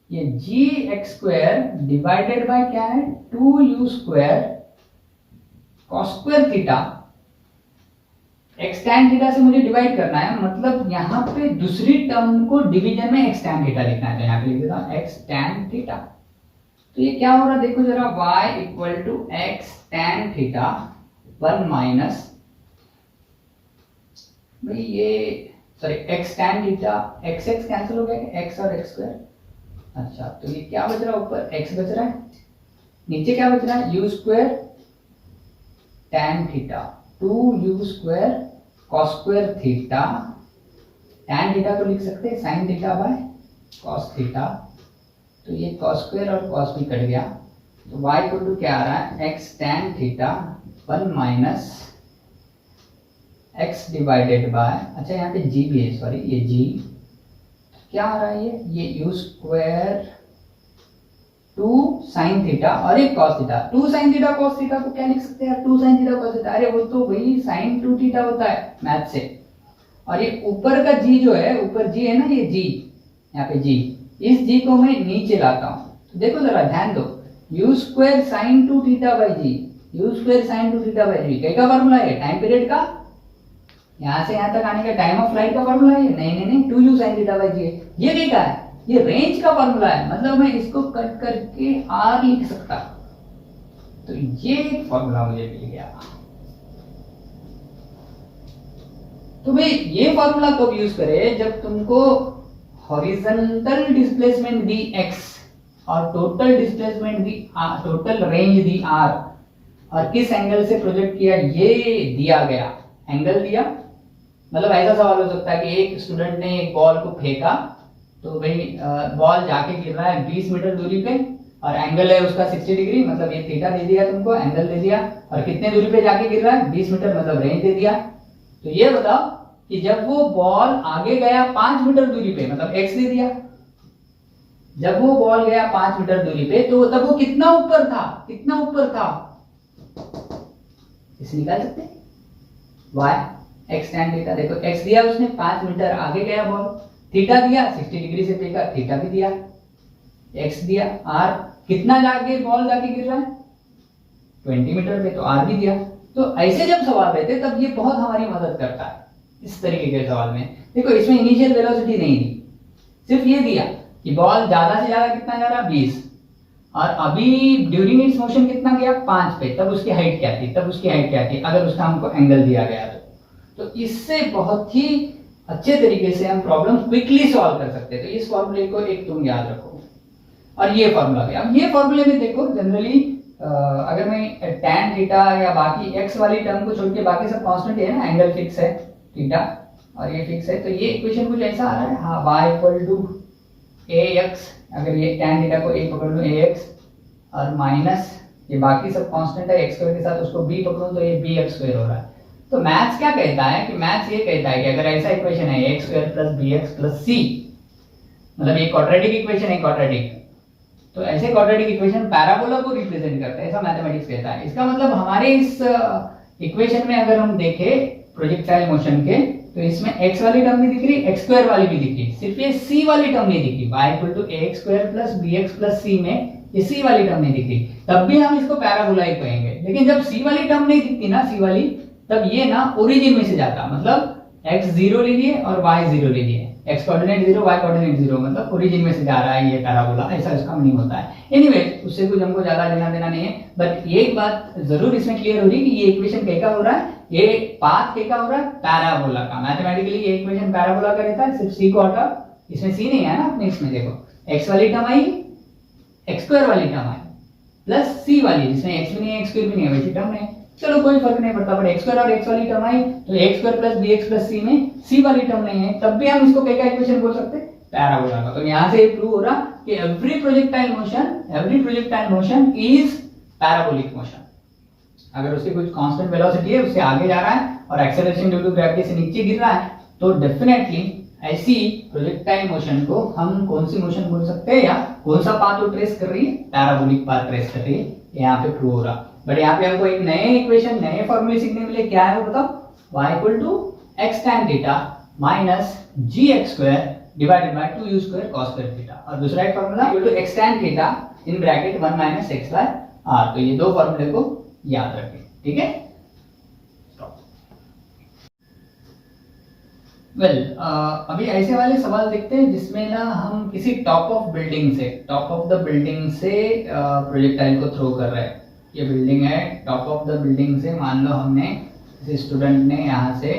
ये gx स्क्वायर डिवाइडेड बाय क्या है 2u square cos square theta. x tan theta से मुझे डिवाइड करना है, मतलब यहाँ पे दूसरी टर्म को डिवीजन में x tan थीटा लिखना है, तो यहाँ पे लिख देता हूं x tan थीटा। तो ये क्या हो रहा है देखो जरा, y equal to x tan theta 1 minus भाई ये sorry x tan theta, x x cancel हो गया, x और x स्क्वायर। अच्छा तो ये क्या बच रहा है, ऊपर x बच रहा है, नीचे क्या बच रहा है u square tan theta 2u square cos square theta. tan theta को लिख सकते हैं sin theta by cos theta, तो ये cos स्क्वायर और cos भी कट गया, तो y इक्वल टू क्या आ रहा है x tan theta 1 minus x divided by, अच्छा यहाँ पे g भी है, सॉरी ये g क्या आ रहा है, ये u स्क्वायर 2 sin थीटा और एक cos theta. 2 sin theta cos theta को क्या लिख सकते हैं, 2 sin थीटा cos थीटा, अरे वो तो वही sin 2 थीटा होता है मैथ से। और ये ऊपर का g जो है, ऊपर g है ना, ये g यहाँ पे g, इस g को मैं नीचे लाता हूँ, तो देखो जरा ध्यान दो, u square sin 2 theta by g, u square sin 2 theta by g क्या फॉर्मूला है, टाइम पीरियड का, यहाँ से यहाँ तक आने का टाइम ऑफ फ्लाइट का फॉर्मूला है, नहीं 2u sin theta by g है। ये क्या है, ये रेंज का फॉर्मूला है, मतलब मैं इसको कट करके r लिख सकता, तो ये फॉर्मूला मुझे मिल गया। तो भाई ये फॉर्मूला कब यूज करें, जब तुमको हॉरिजॉन्टल डिस्प्लेसमेंट दी x और टोटल डिस्प्लेसमेंट दी टोटल रेंज दी r, और किस एंगल से प्रोजेक्ट किया ये दिया गया, एंगल दिया। मतलब ऐसा सवाल हो सकता है कि एक स्टूडेंट ने एक बॉल को फेंका, तो भाई बॉल जाके गिर रहा है 20 मीटर दूरी पे और एंगल है उसका 60 डिग्री, मतलब ये थीटा दे दिया तुमको, एंगल दे दिया, और कितने दूरी पे जाके गिर रहा है 20 मीटर, मतलब रेंज दे दिया। तो ये बताओ कि जब वो बॉल आगे गया 5 मीटर दूरी पे, मतलब x दे दिया, जब वो बॉल गया 5 मीटर दूरी पे तो तब वो कितना ऊपर था, कितना ऊपर था, इसे निकाल सकते हैं, y x tan थीटा, देखो x दिया उसने 5 मीटर आगे गया बॉल, थीटा दिया 60 डिग्री से फेंका, थीटा भी दिया, x दिया, r कितना जाके बॉल जाके गिर रहा है 20 मीटर पे, तो r भी दिया। तो ऐसे जब सवाल रहते तब ये बहुत हमारी मदद करता है इस तरीके के सवाल में। देखो इसमें इनिशियल वेलोसिटी नहीं दी, सिर्फ ये दिया कि बॉल ज्यादा से ज्यादा कितना जा रहा 20, और अभी ड्यूरिंग इट्स मोशन कितना गया 5 पे, तब उसकी हाइट क्या थी, तब उसकी हाइट क्या थी, अगर उसका हमको एंगल दिया गया तो इससे बहुत ही अच्छे तरीके से हम प्रॉब्लम क्विकली सॉल्व कर सकते हैं। तो इस फॉर्मूले को एक तुम याद रखो, और ये फॉर्मूला भी। अब ये फॉर्मूले में देखो जनरली अगर मैं tan थीटा या बाकी x वाली टर्म को छोड़ के बाकी सब कांस्टेंट है ना, एंगल फिक्स है, थीटा और ये फिक्स है, तो ये इक्वेशन कुछ ऐसा आ रहा है, हाँ y इक्वल टू ax, अगर ये tan थीटा को a पकड़ लूँ ax और माइनस ये बाकी सब कांस्टेंट है x स्क्वायर के साथ, उसको b पकड़ूं तो ये bx स्क्वायर हो रहा है। तो मैथ्स क्या कहता है कि मैथ्स ये कहता है कि अगर ऐसा इक्वेशन है x square plus bx plus c, मतलब ये क्वाड्रेटिक इक्वेशन है, क्वाड्रेटिक, तो ऐसे क्वाड्रेटिक इक्वेशन पैराबोला को रिप्रेजेंट करता है, ऐसा मैथमेटिक्स कहता है। इसका मतलब हमारे इस इक्वेशन में अगर हम देखें प्रोजेक्टाइल मोशन के, तो इसमें x वाली टर्म नहीं दिख रही, x स्क्वायर वाली भी दिख रही, सिर्फ ये c वाली टर्म नहीं दिख रही, y equal to ax square plus bx plus c में ये c वाली टर्म नहीं दिख रही, तब भी हम इसको पैराबोला ही कहेंगे। लेकिन जब c वाली टर्म नहीं दिखती ना, c वाली, तब ये ना ओरिजिन में से जाता, मतलब x 0 ले लिए और y 0 ले लिए, x कोऑर्डिनेट 0 y कोऑर्डिनेट 0, मतलब ओरिजिन में से जा रहा है ये पैराबोला, ऐसा इसका मीनिंग होता है। एनीवे उससे कुछ हमको ज्यादा लेना देना नहीं है, बट ये एक बात जरूर इसमें क्लियर हो रही है कि ये इक्वेशन कैसा हो रहा है, ये पाथ कैसा हो रहा है, पैराबोला का। मैथमेटिकली ये इक्वेशन पैराबोला का रहता है, सिर्फ c को हटा, इसमें c नहीं है ना अपने, इसमें देखो x वाली टर्म आई, x स्क्वायर वाली टर्म आई, प्लस c वाली जिसमें x भी नहीं है x स्क्वायर भी नहीं है, वैसी टर्म नहीं, चलो कोई फर्क नहीं पड़ता, पर x स्क्वायर और x वाली टर्म आई, तो x square plus bx plus c में c वाली टर्म नहीं है, तब भी हम इसको क्या इक्वेशन बोल सकते हैं, पैराबोला का। तो यहाँ से प्रूव हो रहा कि every projectile motion is parabolic motion. अगर उसकी कुछ कांस्टेंट वेलोसिटी है, उससे आगे जा रहा है और एक्सेलरेशन ड्यू टू ग्रेविटी से नीचे गिर रहा है, तो डेफिनेटली ऐसी प्रोजेक्टाइल मोशन को हम कौन सी मोशन बोल सकते हैं, या कौन सा पाथ वो ट्रेस कर रही है, पैराबोलिक पाथ ट्रेस कर रही है, यहाँ पे प्रूव हो रहा। बट यहाँ पे हमको एक नए इक्वेशन, नए फॉर्मूले सीखने मिले, क्या है वो बताओ, y equal to x tan theta minus gx square divided by 2u square cos square theta, और दूसरा एक formula equal to x tan थीटा in bracket 1 minus x by r। तो ये दो फॉर्मूले को याद रखें, ठीक है। वेल अभी ऐसे वाले सवाल देखते हैं जिसमें ना हम किसी टॉप ऑफ द बिल्डिंग से प्रोजेक्टाइल को थ्रो कर रहे हैं। ये बिल्डिंग है, टॉप ऑफ द बिल्डिंग से मान लो हमने, किसी स्टूडेंट ने यहाँ से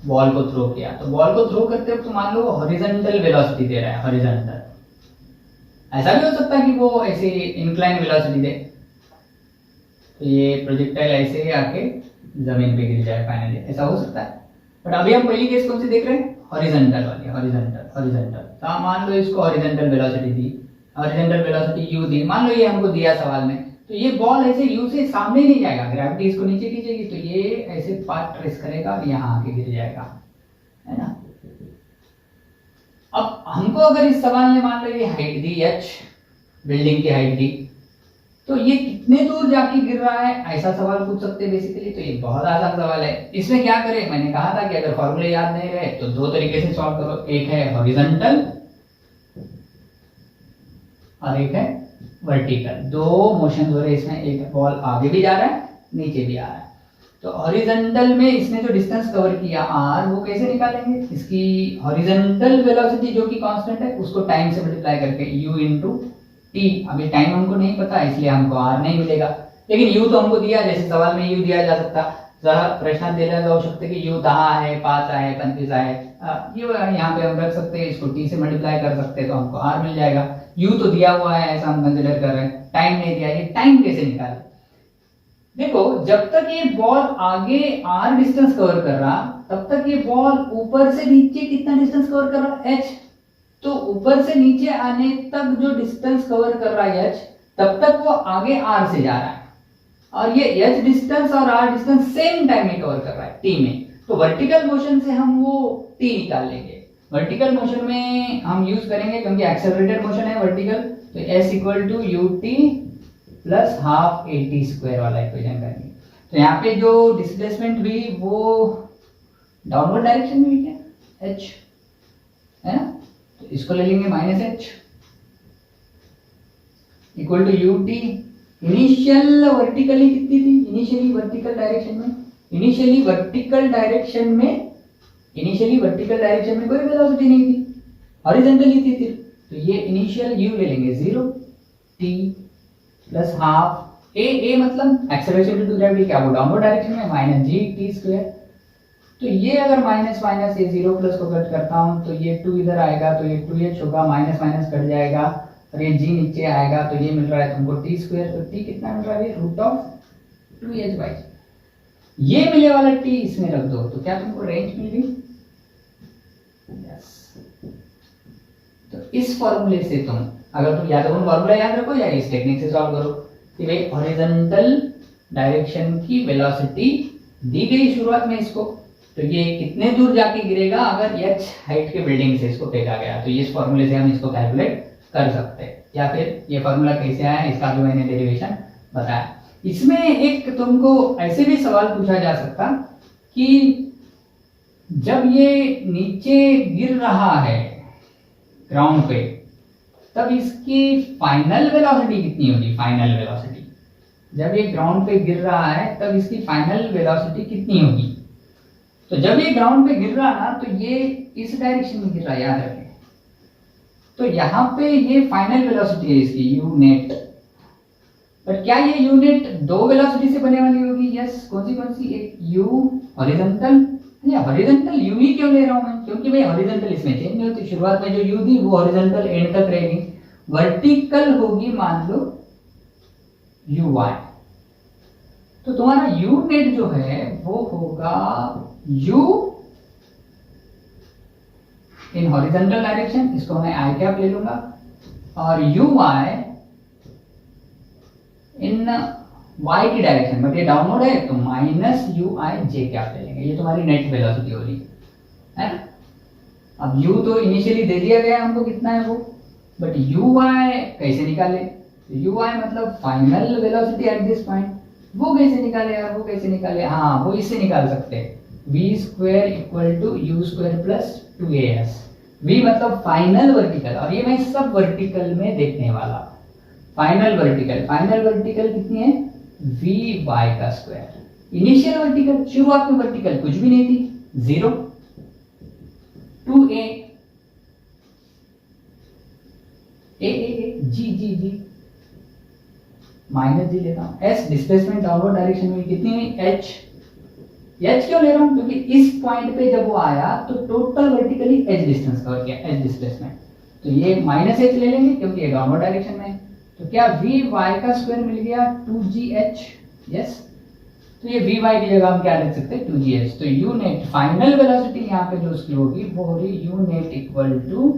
बॉल को थ्रो किया, तो बॉल को थ्रो करते वक्त तो मान लो हॉरिजॉन्टल वेलोसिटी दे रहा है, हॉरिजॉन्टल, ऐसा भी हो सकता है कि वो ऐसे इंक्लाइन वेलोसिटी दे, तो ये प्रोजेक्टाइल ऐसे ही आके जमीन पे गिर जाए फाइनली, ऐसा हो सकता है। बट अभी हम पहली केस कौन सी देख रहे हैं, हॉरिजॉन्टल वाली, हॉरिजॉन्टल। तो मान लो इसको हॉरिजॉन्टल वेलोसिटी दी, हॉरिजॉन्टल वेलोसिटी u दी, मान लो ये हमको दिया सवाल में, तो ये बॉल ऐसे u से सामने नहीं जाएगा, ग्रेविटी इसको नीचे खींचेगी, तो ये ऐसे पाथ ट्रेस करेगा और यहाँ आके गिर जाएगा, है ना। अब हमको अगर इस सवाल ने मान लो ये हाइट दी h, बिल्डिंग की हाइट दी, तो ये कितने दूर जाके गिर रहा है, ऐसा सवाल पूछ सकते हैं बेसिकली। तो ये बहुत आसान सवाल है। इसमें क्या करें, मैंने कहा था कि अगर फॉर्मूले याद नहीं रहे तो दो तरीके से सॉल्व करो, एक है हॉरिजॉन्टल और एक है वर्टिकल। दो मोशन हो रहे हैं इसमें, एक बॉल आगे भी जा रहा है नीचे भी आ रहा है। तो हॉरिजॉन्टल में इसने जो डिस्टेंस कवर किया r, वो कैसे निकालेंगे, इसकी हॉरिजॉन्टल वेलोसिटी जो कि कांस्टेंट है उसको टाइम से मल्टीप्लाई करके u इंटू टी। अभी टाइम हमको नहीं पता इसलिए हमको r नहीं मिलेगा, लेकिन u तो हमको दिया, जैसे सवाल में u दिया जा सकता, जरा प्रश्न दिया जा सकता है कि u 10 है, 5 है, 35 है, ये यहाँ पे हम रख सकते हैं, इसको t से मल्टीप्लाई कर सकते हैं तो हमको r मिल जाएगा। u तो दिया हुआ है, ऐसा हम कंसीडर कर रहे हैं, टाइम नहीं दिया, ये टाइम कैसे निकाले। देखो जब तक ये बॉल आगे r डिस्टेंस कवर कर रहा, तब तक ये बॉल ऊपर से नीचे कितना डिस्टेंस कवर कर रहा है, h। तो ऊपर से नीचे आने तक जो डिस्टेंस कवर कर रहा है h, तब तक वो आगे r से जा रहा है, और ये h डिस्टेंस और r डिस्टेंस सेम टाइम में कवर कर रहा है t में। तो वर्टिकल मोशन से हम वो t निकाल लेंगे। वर्टिकल मोशन में हम यूज करेंगे, क्योंकि एक्सेलरेटेड मोशन है वर्टिकल, तो s equal to ut plus half at square वाला इक्वेशन करेंगे। तो यहाँ पे जो डिस्प्लेसमेंट हुई वो डाउनवर्ड डायरेक्शन में हुई क्या, h है ना, तो इसको ले लेंगे minus h equal to ut। Initial vertically कितनी थी, इनिशियली वर्टिकल डायरेक्शन में कोई वेलोसिटी नहीं थी, हॉरिजॉन्टली थी सिर्फ, तो ये इनिशियल u ले लेंगे 0 t प्लस हाफ a मतलब एक्सेलरेशन ड्यू टू ग्रेविटी, क्या वो डाउनवर्ड डायरेक्शन में, माइनस g t स्क्वायर। तो ये अगर माइनस माइनस ये 0 प्लस को कट करता हूं तो ये 2 इधर आएगा, तो ये 2h होगा, माइनस माइनस कट जाएगा और ये g नीचे आएगा, तो ये मिल रहा है तुमको t स्क्वायर। तो t कितना मिल रहा है, रूट ऑफ 2h/। ये मिले वाला टी इसमें रख दो, तो क्या तुमको रेंज मिल गई? यस। तो इस फॉर्मूले से तुम, अगर तुम या तो तुम फॉर्मूला याद रखो या इस टेक्निक से सॉल्व करो कि भाई हॉरिजॉन्टल डायरेक्शन की वेलोसिटी दी गई शुरुआत में इसको, तो ये कितने दूर जाके गिरेगा अगर h हाइट के बिल्डिंग से इसको फेंका गया, तो इस फॉर्मूले से हम इसको कैलकुलेट कर सकते हैं। या फिर ये फॉर्मूला कैसे आया इसका भी मैंने डेरिवेशन बताया। इसमें एक तुमको ऐसे भी सवाल पूछा जा सकता कि जब ये नीचे गिर रहा है ग्राउंड पे, तब इसकी फाइनल वेलोसिटी कितनी होगी? फाइनल वेलोसिटी जब ये ग्राउंड पे गिर रहा है तब इसकी फाइनल वेलोसिटी कितनी होगी? तो जब ये ग्राउंड पे गिर रहा ना, तो ये इस डायरेक्शन में गिर रहा, याद रखें। तो यहाँ पे ये फाइनल वेलोसिटी है इसकी यू नेट, पर क्या ये यू नेट दो वेलोसिटी से बने वाली होगी? यस। कौन सी? एक यू हॉरिजॉन्टल, या हॉरिजॉन्टल यू ही क्यों ले रहा हूं मैं? क्योंकि भाई हॉरिजॉन्टल इसमें चेंज नहीं होती, शुरुआत में जो यू थी वो हॉरिजॉन्टल एंड तक रहेगी। वर्टिकल होगी मान लो यू वाई, तो तुम्हारा यू नेट जो है वो होगा यू इन हॉरिजॉन्टल डायरेक्शन, इसको मैं आई कैप ले लूंगा, और यू वाई इन y की डायरेक्शन, बट ये डाउनवर्ड है तो minus you I J cap ले लेंगे। ये तुम्हारी नेट वेलोसिटी हो रही है ना। अब u तो इनिशियली दे दिया गया हमको कितना है वो, बट यू वाई कैसे निकाले? यू आई मतलब final velocity at this point, वो कैसे निकाले यार? वो कैसे निकाले? हाँ, वो इससे निकाल सकते हैं, v square equal to u square plus 2as। v मतलब फाइनल वर्टिकल, और ये मैं सब वर्टिकल में देखने वाला। फाइनल वर्टिकल कितनी है? वी वाई का स्क्वायर। इनिशियल वर्टिकल, शुरुआत में वर्टिकल कुछ भी नहीं थी, 0 2a जी माइनस जी लेता हूं, s डिस्प्लेसमेंट डाउनवर्ड डायरेक्शन में कितनी हुई? h क्यों ले रहा हूं? क्योंकि इस पॉइंट पे जब वो आया तो total vertically h distance cover किया, h डिस्प्लेसमेंट, तो ये माइनस h ले लेंगे क्योंकि ये डाउनवर्ड डायरेक्शन में है। तो क्या वी वाई का स्क्वायर मिल गया 2gh? यस। तो ये वी वाई की जगह हम क्या लिख सकते हैं? 2gh। तो यू नेट फाइनल वेलोसिटी यहाँ पे जो उसकी होगी वो हो रही u net equal to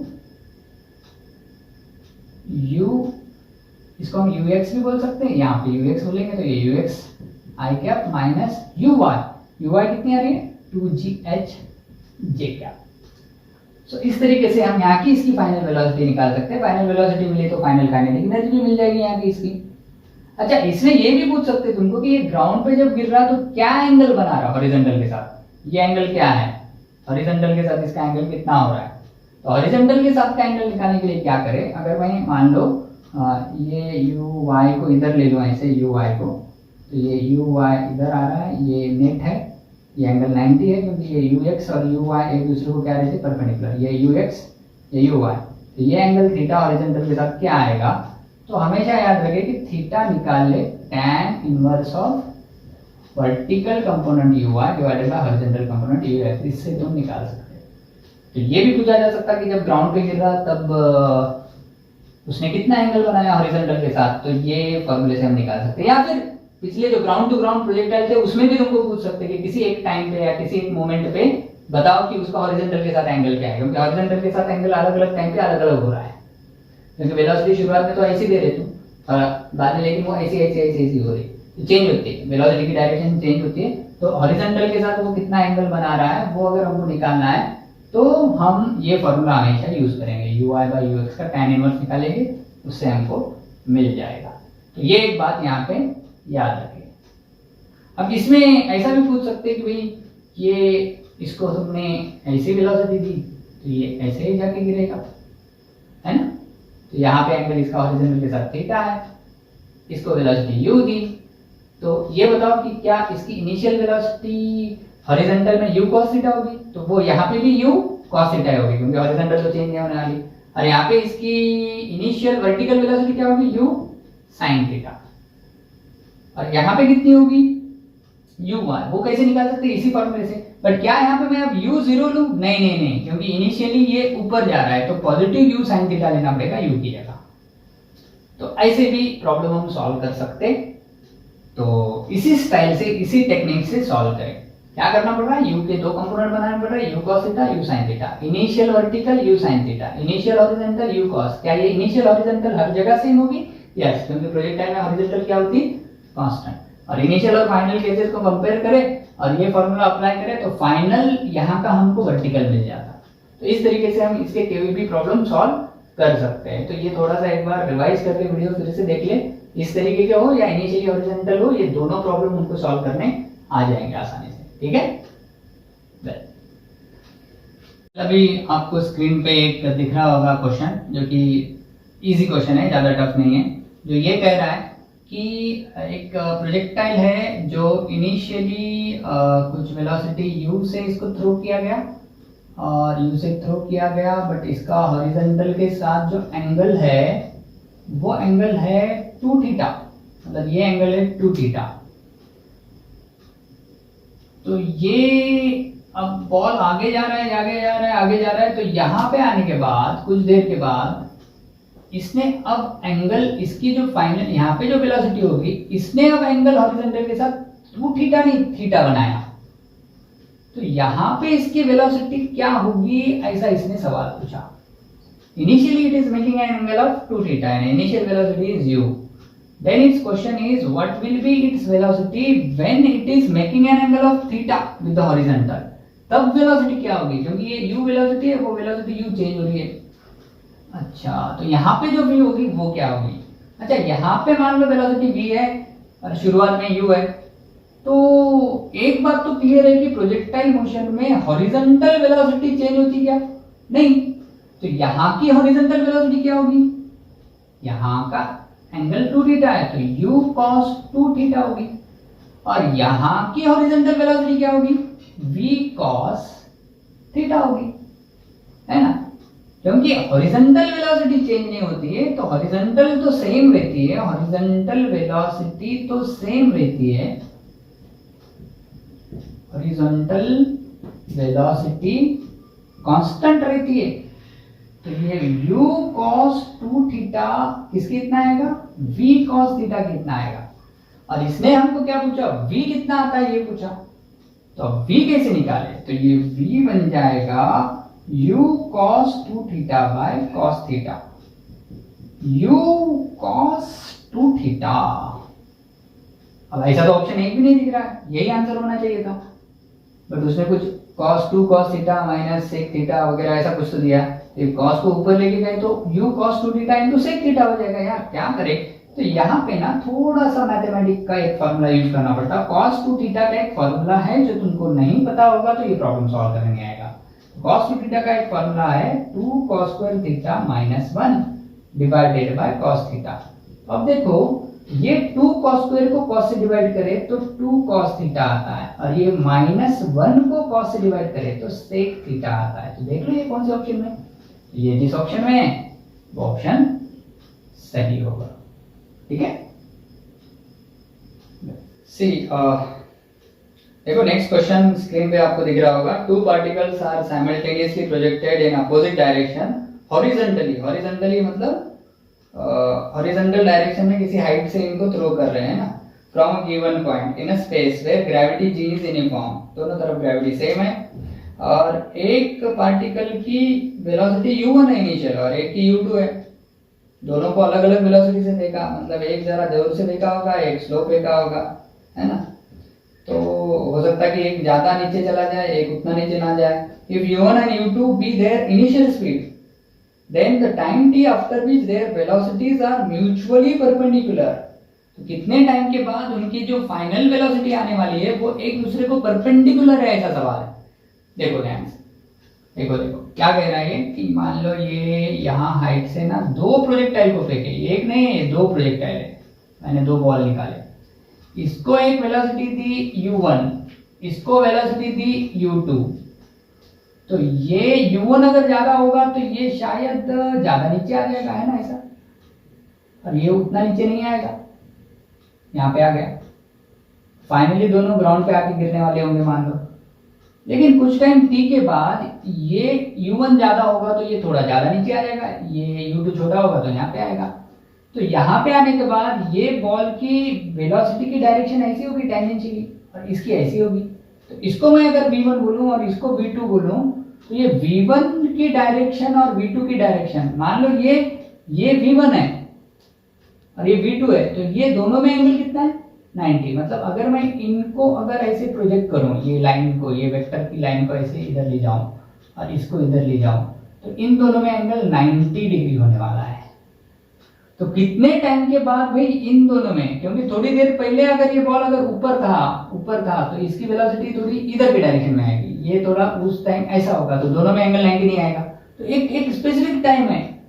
u, इसको हम ux भी बोल सकते हैं, यहाँ पे ux बोलेंगे तो ये ux i cap minus u y कितनी आ रही है? 2gh j cap. तो इस तरीके से हम यहाँ की इसकी फाइनल वेलोसिटी निकाल सकते हैं। फाइनल वेलोसिटी मिली तो फाइनल काइनेटिक एनर्जी भी मिल जाएगी यहाँ की इसकी। अच्छा, इसमें ये भी पूछ सकते हैं तुमको कि ये ग्राउंड पे जब गिर रहा तो क्या एंगल बना रहा है हॉरिजॉन्टल के साथ? ये एंगल क्या है? हॉरिजॉन्टल के साथ इसका एंगल कितना हो रहा है? तो हॉरिजॉन्टल के साथ का एंगल निकालने के लिए क्या करें? अगर मैं मान लो ये यू वाई को इधर ले लो, ऐसे यू वाई को, तो ये यू वाई इधर आ रहा है, ये नेट है, ये एंगल 90 है क्योंकि ये ux और uy एक दूसरे को क्या रहते हैं? परपेंडिकुलर। ये ux, ये uy, तो ये एंगल थीटा हॉरिजॉन्टल के साथ क्या आएगा? तो हमेशा याद रखें कि थीटा निकाल ले tan inverse of vertical component uy divided by horizontal component ux, इससे तुम निकाल सकते हैं। तो ये भी पूछा जा सकता है कि जब ग्राउंड पे गिर रहा तब उसने कितना एंगल बनाया हॉरिजॉन्टल के साथ, तो ये फॉर्मूले से हम निकाल सकते हैं। या फिर पिछले जो ग्राउंड टू ग्राउंड प्रोजेक्टाइल थे उसमें भी तुमको पूछ सकते हैं कि किसी एक टाइम पे या किसी एक मोमेंट पे बताओ कि उसका हॉरिजॉन्टल के साथ एंगल क्या है, क्योंकि हॉरिजॉन्टल के साथ एंगल अलग अलग टाइम पे अलग अलग हो रहा है, क्योंकि वेलोसिटी शुरुआत में तो ऐसी दे रहे तुम, और बाद में लेकिन वो ऐसी हो रही, चेंज होती है, वेलोसिटी की डायरेक्शन चेंज होती है। तो हॉरिजॉन्टल के साथ वो कितना एंगल बना रहा है वो अगर हमको निकालना है तो हम ये फॉर्मूला हमेशा यूज करेंगे, uy/ux का tan इनवर्स निकालेंगे, उससे हमको मिल जाएगा। तो ये एक बात यहाँ पे याद रखें। अब इसमें ऐसा भी पूछ सकते हैं कि भाई ये इसको तुमने ऐसी वेलोसिटी दी तो ये ऐसे ही जाके गिरेगा, है ना। तो यहाँ पे एंगल इसका हॉरिजॉन्टल के साथ थीटा है, इसको वेलोसिटी u दी, तो ये बताओ कि क्या इसकी इनिशियल वेलोसिटी हॉरिजॉन्टल में u cos थीटा होगी? तो वो यहाँ पे भी u cos थीटा होगी क्योंकि हॉरिजॉन्टल तो चेंज नहीं होने वाली। और यहाँ पे इसकी इनिशियल वर्टिकल वेलोसिटी क्या होगी? u sin theta. और यहाँ पे कितनी होगी? u y। वो कैसे निकाल सकते हैं? इसी फॉर्मूले से। बट क्या यहाँ पे मैं अब u0 लूं? नहीं, क्योंकि इनिशियली ये ऊपर जा रहा है तो पॉजिटिव u sin थीटा लेना पड़ेगा u की जगह। तो ऐसे भी प्रॉब्लम हम सॉल्व कर सकते। तो इसी स्टाइल से, इसी टेक्निक से सॉल्व करें। क्या करना पड़ रहा है, यू के दो कंपोनेंट बनाने पड़ रहे हैं, you cos theta, you sin theta. Initial vertical you sin theta, initial horizontal you cos। क्या ये इनिशियल हॉरिजॉन्टल हर जगह सेम होगी? यस, क्योंकि प्रोजेक्टाइल में हॉरिजॉन्टल क्या होती है? कांस्टेंट। और इनिशियल और फाइनल केसेस को कंपेयर करें और ये फॉर्मूला अप्लाई करें तो फाइनल यहाँ का हमको वर्टिकल मिल जाता। तो इस तरीके से हम इसके कोई भी प्रॉब्लम सॉल्व कर सकते हैं। तो ये थोड़ा सा एक बार रिवाइज करके वीडियो फिर से देख ले, इस तरीके के हो या इनिशियली हॉरिजॉन्टल हो, ये दोनों प्रॉब्लम उनको सॉल्व करने आ जाएंगे आसानी से। ठीक है, अभी आपको स्क्रीन पे एक दिख रहा होगा क्वेश्चन, जो कि इजी क्वेश्चन है, ज्यादा टफ नहीं है। जो ये कह रहा है कि एक प्रोजेक्टाइल है जो इनिशियली कुछ वेलोसिटी u से इसको थ्रो किया गया और u से थ्रो किया गया, बट इसका हॉरिजॉन्टल के साथ जो एंगल है वो एंगल है 2 थीटा, मतलब ये एंगल है 2 थीटा। तो ये अब बॉल आगे जा रहा है, आगे जा रहा है, आगे जा रहा है, तो यहां पे आने के बाद कुछ देर के बाद इसने अब एंगल, इसकी जो फाइनल यहाँ पे जो वेलोसिटी होगी, इसने अब एंगल हॉरिजॉन्टल के साथ 2 थीटा नहीं थीटा बनाया। तो यहाँ पे इसकी वेलोसिटी क्या होगी, ऐसा इसने सवाल पूछा। Initially it is making an angle of 2 theta and initial velocity is u. Then its question is what will be its velocity when it is making an angle of theta with the horizontal. तब वेलोसिटी क्या होगी, क्योंकि ये u वेलोसिटी है, वो वेलोसिटी u चेंज हो रही है। अच्छा, तो यहाँ पे जो v होगी वो क्या होगी? अच्छा, यहाँ पे मान लो वेलोसिटी v है और शुरुआत में u है, तो एक बात तो क्लियर है कि प्रोजेक्टाइल मोशन में हॉरिजॉन्टल वेलोसिटी चेंज होती क्या? नहीं। तो यहाँ की हॉरिजॉन्टल वेलोसिटी क्या होगी? यहाँ का एंगल 2 थीटा है तो u cos 2 थीटा होगी, और यहाँ की हॉरिजॉन्टल वेलोसिटी क्या होगी? v cos थीटा होगी, है ना? क्योंकि हॉरिजॉन्टल वेलोसिटी चेंज नहीं होती है, तो हॉरिजॉन्टल तो सेम रहती है, हॉरिजॉन्टल वेलोसिटी तो सेम रहती है, हॉरिजॉन्टल वेलोसिटी कांस्टेंट रहती है। तो ये u cos 2 थीटा किसके इतना आएगा? v cos थीटा कितना आएगा? और इसने हमको क्या पूछा? v कितना आता है ये पूछा। तो v कैसे निकाले? तो ये v बन जाएगा u cos 2 theta by cos theta, u cos 2 theta. अब ऐसा तो ऑप्शन एक भी नहीं दिख रहा है, यही आंसर होना चाहिए था, बट उसने कुछ cos 2 cos theta minus sec theta वगैरह ऐसा कुछ तो दिया। तो cos को ऊपर लेके गए तो u cos 2 theta into sec theta हो जाएगा। यार क्या करें, तो यहाँ पे ना थोड़ा सा मैथमेटिक्स का एक फॉर्मूला यूज करना पड़ता है। cos 2 थीटा का एक फॉर्मूला है, जो तुमको नहीं पता होगा तो ये प्रॉब्लम सॉल्व करने नहीं आएगा। cos 2 थीटा का एक फॉर्मूला है 2 cos square theta minus 1 divided by cos theta. अब देखो ये 2 cos स्क्वायर को cos से डिवाइड करे तो 2 cos थीटा आता है, और ये माइनस 1 को cos से डिवाइड करे तो sec थीटा आता है। तो देख लो ये कौन से ऑप्शन में, ये जिस ऑप्शन में है वो ऑप्शन सही होगा। ठीक है, सी देखो नेक्स्ट क्वेश्चन स्क्रीन पे आपको दिख रहा होगा। 2 particles are simultaneously projected in opposite direction horizontally. Horizontally मतलब हॉरिजॉन्टल डायरेक्शन में किसी हाइट से इनको थ्रो कर रहे हैं ना, from a given point in a space where gravity g is uniform. दोनों तरफ ग्रेविटी सेम है, और एक पार्टिकल की वेलोसिटी u1 है इनिशियल और एक की u2 है। दोनों को अलग अलग वेलोसिटी से फेंका, मतलब एक जरा जोर से फेंका होगा, एक स्लो फेंका होगा, है ना? तो हो सकता है कि एक ज्यादा नीचे चला जाए, एक उतना नीचे ना जाए। If u1 and u2 be their initial speed, then the time t after which their velocities are mutually perpendicular। तो कितने टाइम के बाद उनकी जो फाइनल वेलोसिटी आने वाली है वो एक दूसरे को परपेंडिकुलर है, ऐसा सवाल है। देखो ध्यान से, देखो देखो क्या कह रहा है कि मान लो ये यहाँ हाइट से ना 2 प्रोजेक्टाइल को फेंके, एक नहीं है, 2 प्रोजेक्टाइल है, मैंने 2 बॉल निकाले। इसको एक वेलोसिटी दी u1, इसको वेलोसिटी दी u2। तो ये u1 अगर ज्यादा होगा तो ये शायद ज्यादा नीचे आ जाएगा, है ना ऐसा, और ये उतना नीचे नहीं आएगा, यहाँ पे आ गया। फाइनली दोनों ग्राउंड पे आके गिरने वाले होंगे मान लो, लेकिन कुछ टाइम t के बाद ये u1 ज्यादा होगा तो ये थोड़ा ज्यादा नीचे आ जाएगा, ये u2 छोटा होगा तो यहाँ पे आएगा। तो यहाँ पे आने के बाद ये बॉल की वेलोसिटी की डायरेक्शन ऐसी होगी टेंजेंशियली, और इसकी ऐसी होगी। तो इसको मैं अगर v1 बोलूं और इसको v2 बोलूं, तो ये v1 की डायरेक्शन और v2 की डायरेक्शन, मान लो ये v1 है और ये v2 है, तो ये दोनों में एंगल कितना है 90। मतलब अगर मैं इनको अगर ऐसे प्रोजेक्ट करूं, ये लाइन को, ये वेक्टर की लाइन को ऐसे इधर ले जाऊं और इसको इधर ले जाऊं, तो इन दोनों में एंगल 90 डिग्री होने वाला है। तो कितने टाइम के बाद भाई इन दोनों में, क्योंकि थोड़ी देर पहले अगर ये बॉल अगर ऊपर था तो इसकी वेलोसिटी थोड़ी इधर की डायरेक्शन में आएगी, ये थोड़ा उस टाइम ऐसा होगा, तो दोनों में एंगल 90 नहीं आएगा। तो एक स्पेसिफिक टाइम है,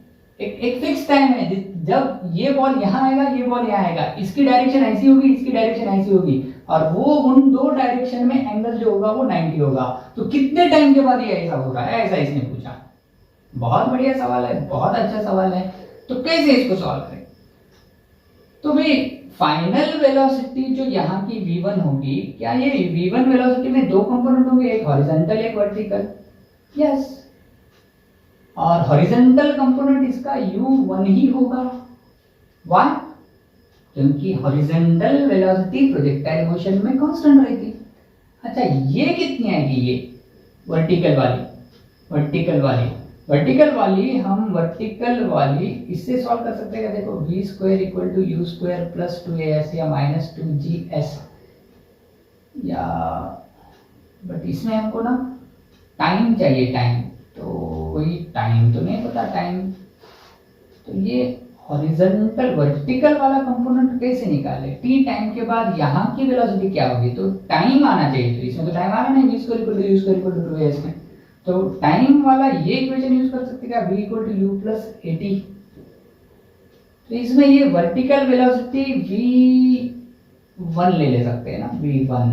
एक फिक्स टाइम है, जब ये बॉल यहाँ आएगा, ये बॉल यहाँ आएगा, इसकी डायरेक्शन ऐसी होगी, इसकी डायरेक्शन ऐसी होगी, और वो उन दो डायरेक्शन में एंगल जो होगा वो 90 होगा। तो कितने टाइम के बाद ये ऐसा हो रहा है, ऐसा इसने पूछा। बहुत बढ़िया सवाल है, बहुत अच्छा सवाल है। तो कैसे इसको सॉल्व करें? तो भाई फाइनल वेलोसिटी जो यहाँ की v1 होगी, क्या ये v1 वेलोसिटी में दो कंपोनेंट होंगे, एक हॉरिजॉन्टल एक वर्टिकल? यस। और हॉरिजॉन्टल कंपोनेंट इसका u1 ही होगा। व्हाई? क्योंकि हॉरिजॉन्टल वेलोसिटी प्रोजेक्टाइल मोशन में कांस्टेंट रहती। अच्छा, ये कितनी आएगी? ये वर्टिकल वाली इससे सॉल्व कर सकते हैं। देखो v square equal to u square plus 2as या माइनस 2gs, या बट इसमें हमको ना टाइम चाहिए, टाइम, तो वही टाइम तो नहीं पता टाइम। तो ये हॉरिजॉन्टल वर्टिकल वाला कंपोनेंट कैसे निकाले? t टाइम के बाद यहाँ की वेलोसिटी क्या होगी? तो टाइम आना चाहिए, तो इसमें तो टाइम आ रहा नहीं, v square equal to u square equal to 2as में। तो टाइम वाला ये इक्वेशन यूज कर सकते हैं, v equal to u plus at. तो इसमें ये वर्टिकल वेलोसिटी v1 ले सकते हैं ना, v1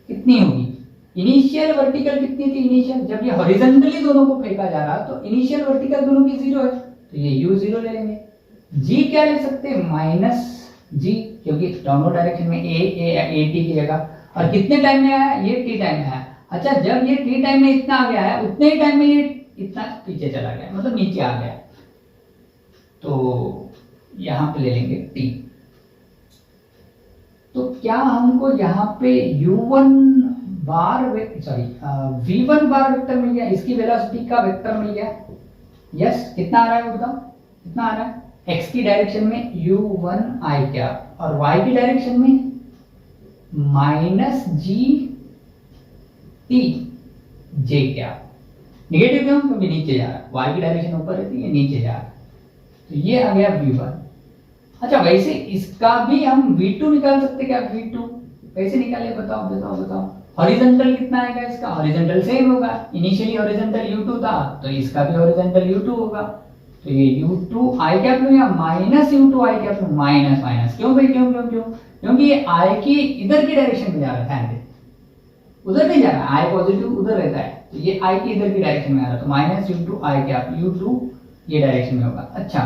कितनी होगी? इनिशियल वर्टिकल कितनी थी? इनिशियल जब ये हॉरिजॉन्टली दोनों को फेंका जा रहा, तो इनिशियल वर्टिकल दोनों की 0 है, तो ये u0 ले लेंगे। g क्या ले सकते हैं? माइनस g, क्योंकि दोनों डायरेक्शन में a t की जगह। और कितने टाइम में आया? ये t टाइम में आया। अच्छा, जब ये t टाइम में इतना आ गया है, उतने ही टाइम में ये इतना पीछे चला गया, मतलब नीचे आ गया, तो यहां पे ले लेंगे t। तो क्या हमको यहाँ पे v1 बार वेक्टर मिल गया, इसकी वेलोसिटी का वेक्टर मिल गया। यस, कितना आ रहा है बताओ? कितना आ रहा है? x की डायरेक्शन में u1 i क्या, और y की डायरेक्शन में माइनस g t j क्या। नेगेटिव क्यों? क्योंकि नीचे जा रहा है, y की डायरेक्शन ऊपर रहती है, नीचे जा रहा है, तो ये आ गया v1। अच्छा, वैसे इसका भी हम v2 निकाल सकते क्या? v2 कैसे निकाले? बताओ। हॉरिजॉन्टल कितना आएगा इसका? हॉरिजॉन्टल सेम होगा, इनिशियली हॉरिजॉन्टल u2 था, तो इसका भी हॉरिजॉन्टल u2 होगा। तो ये u2 i कैप लूं या माइनस u2 i कैप लूं? माइनस। क्यों भाई? क्यों? क्योंकि ये i की इधर की डायरेक्शन में जा रहा है, उधर नहीं जा रहा है, i पॉजिटिव उधर रहता है, तो ये i की इधर की डायरेक्शन में आ रहा है, तो minus u2 i cap, u2 ये डायरेक्शन में होगा। अच्छा,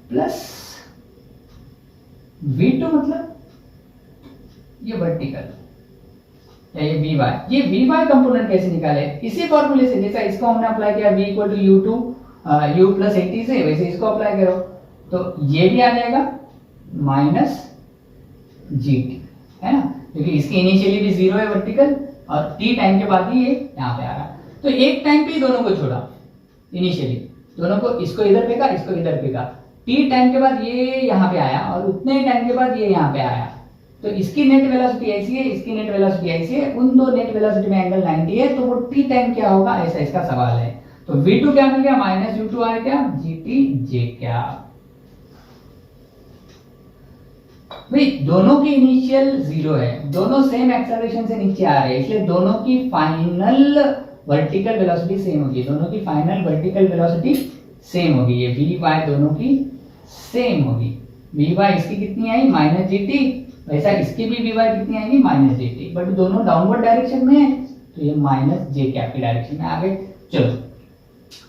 प्लस v2 मतलब ये वर्टिकल, ये vy कंपोनेंट कैसे निकाले? इसी फॉर्मूले से, जैसा इसको हमने अप्लाई किया v equal to u plus 80 से, वैसे इसको अप्लाई करो, तो ये भी आ जाएगा माइनस gt, है ना, क्योंकि इसकी इनिशियली भी 0 है वर्टिकल, और t टाइम के बाद ही ये यहाँ पे आ रहा है। तो एक टाइम पे ही दोनों को छोड़ा, इनिशियली दोनों को, इसको इधर फेंका, इसको इधर फेंका, t टाइम के बाद ये यहाँ पे आया, और उतने टाइम के बाद ये यहाँ पे आया, तो इसकी नेट वेलोसिटी ऐसी है, इसकी नेट वेलोसिटी ऐसी है, उन दो नेट वेलोसिटी में एंगल 90 है, तो वो t टाइम क्या होगा, ऐसा इसका सवाल है। तो v2 क्या मिल गया? माइनस u2 i क्या, gt j क्या। भाई दोनों की इनिशियल 0 है, दोनों सेम एक्सेलरेशन से नीचे आ रहे हैं, इसलिए दोनों की फाइनल वर्टिकल वेलोसिटी सेम होगी, दोनों की फाइनल वर्टिकल वेलोसिटी सेम होगी, ये vy दोनों की सेम होगी। vy इसकी कितनी आई? माइनस gt, वैसा इसकी भी vy कितनी आएगी? माइनस gt, बट दोनों डाउनवर्ड डायरेक्शन में है, तो ये माइनस j कैप की डायरेक्शन में आ गए। चलो,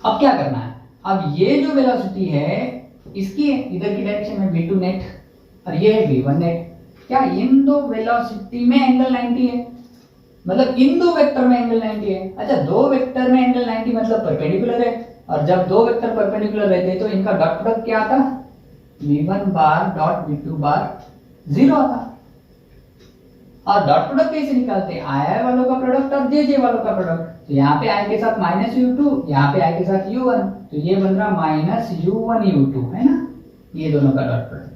अब क्या करना है? अब ये जो वेलोसिटी है इसकी इधर की डायरेक्शन में v2 नेट, और ये है v1 नेट। क्या इन दो वेलोसिटी में एंगल 90 है? मतलब इन दो वेक्टर में एंगल 90 है। अच्छा, दो वेक्टर में एंगल 90 मतलब परपेंडिकुलर है, और जब दो वेक्टर परपेंडिकुलर रहते तो इनका डॉट प्रोडक्ट क्या आता, v1 बार डॉट v2 बार 0 आता। और डॉट प्रोडक्ट कैसे निकालते हैं, आई वालों का प्रोडक्ट और जे वालों का प्रोडक्ट। तो यहाँ पे आई के साथ माइनस u2, यहाँ पे आई के साथ u1, तो ये बन रहा माइनस u1 u2 है ना, ये दोनों का डॉट प्रोडक्ट।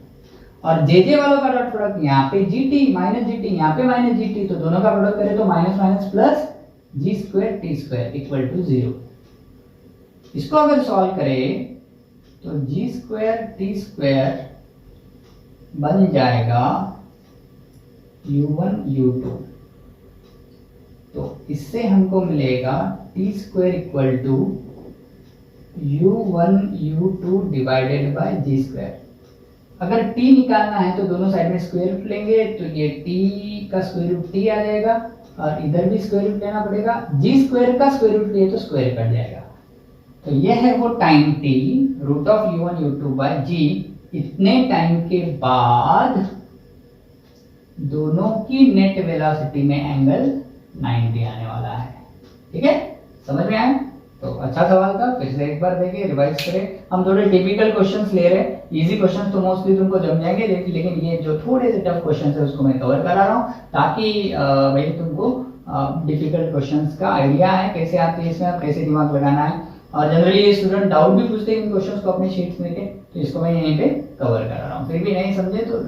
और जे वालों का डॉट प्रोडक्ट यहाँ पे gt माइनस gt, यहाँ पे माइनस gt, तो दोनों का प्रोडक्ट करें तो minus minus plus g square t square equal to 0। इसको अगर सॉल्व करें तो g स्क्वायर t स्क्वायर बन जाएगा u1 u2, तो इससे हमको मिलेगा t square equal to u1 u2 divided by g square. अगर t निकालना है तो दोनों साइड में स्क्वायर रूट लेंगे, तो ये t का स्क्वायर रूट t आ जाएगा और इधर भी स्क्वायर रूट लेना पड़ेगा, g स्क्वायर का स्क्वायर रूट लिए तो स्क्वायर कट जाएगा। तो ये है वो time t, root of u1 u2 by g। इतने टाइम के बाद दोनों की नेट वेलोसिटी में एंगल 90 आने वाला है। ठीक है, समझ में आया? तो अच्छा सवाल था, फिर से एक बार देखें, रिवाइज करें। हम थोड़े टिपिकल क्वेश्चंस ले रहे हैं, इजी क्वेश्चंस तो मोस्टली तुमको जम जाएंगे, लेकिन ये जो थोड़े से टफ क्वेश्चंस है उसको मैं कवर करा रहा हूँ, ताकि भाई तुमको डिफिकल्ट क्वेश्चंस का आइडिया है कैसे आते हैं इसमें, आप कैसे दिमाग लगाना है। और जनरली ये स्टूडेंट डाउट भी पूछते हैं इन क्वेश्चंस को अपने शीट्स में के, तो इसको मैं यहीं पे कवर करा रहा हूँ। फिर भी नहीं समझे तो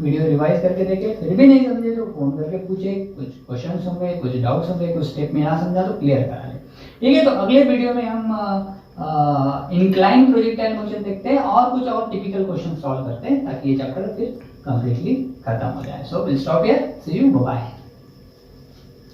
वीडियो रिवाइज करके देखे, फिर भी नहीं समझे तो फोन करके पूछे, कुछ क्वेश्चंस होंगे, कुछ डाउट्स होंगे, कुछ स्टेप में ना समझा तो क्लियर करा ले। ठीक है, तो अगले वीडियो में हम इंक्लाइन प्रोजेक्टाइल मोशन देखते हैं और कुछ और टिपिकल क्वेश्चन सॉल्व करते हैं, ताकि ये चैप्टर फिर कंप्लीटली खत्म हो जाए। So will stop here, see you, bye.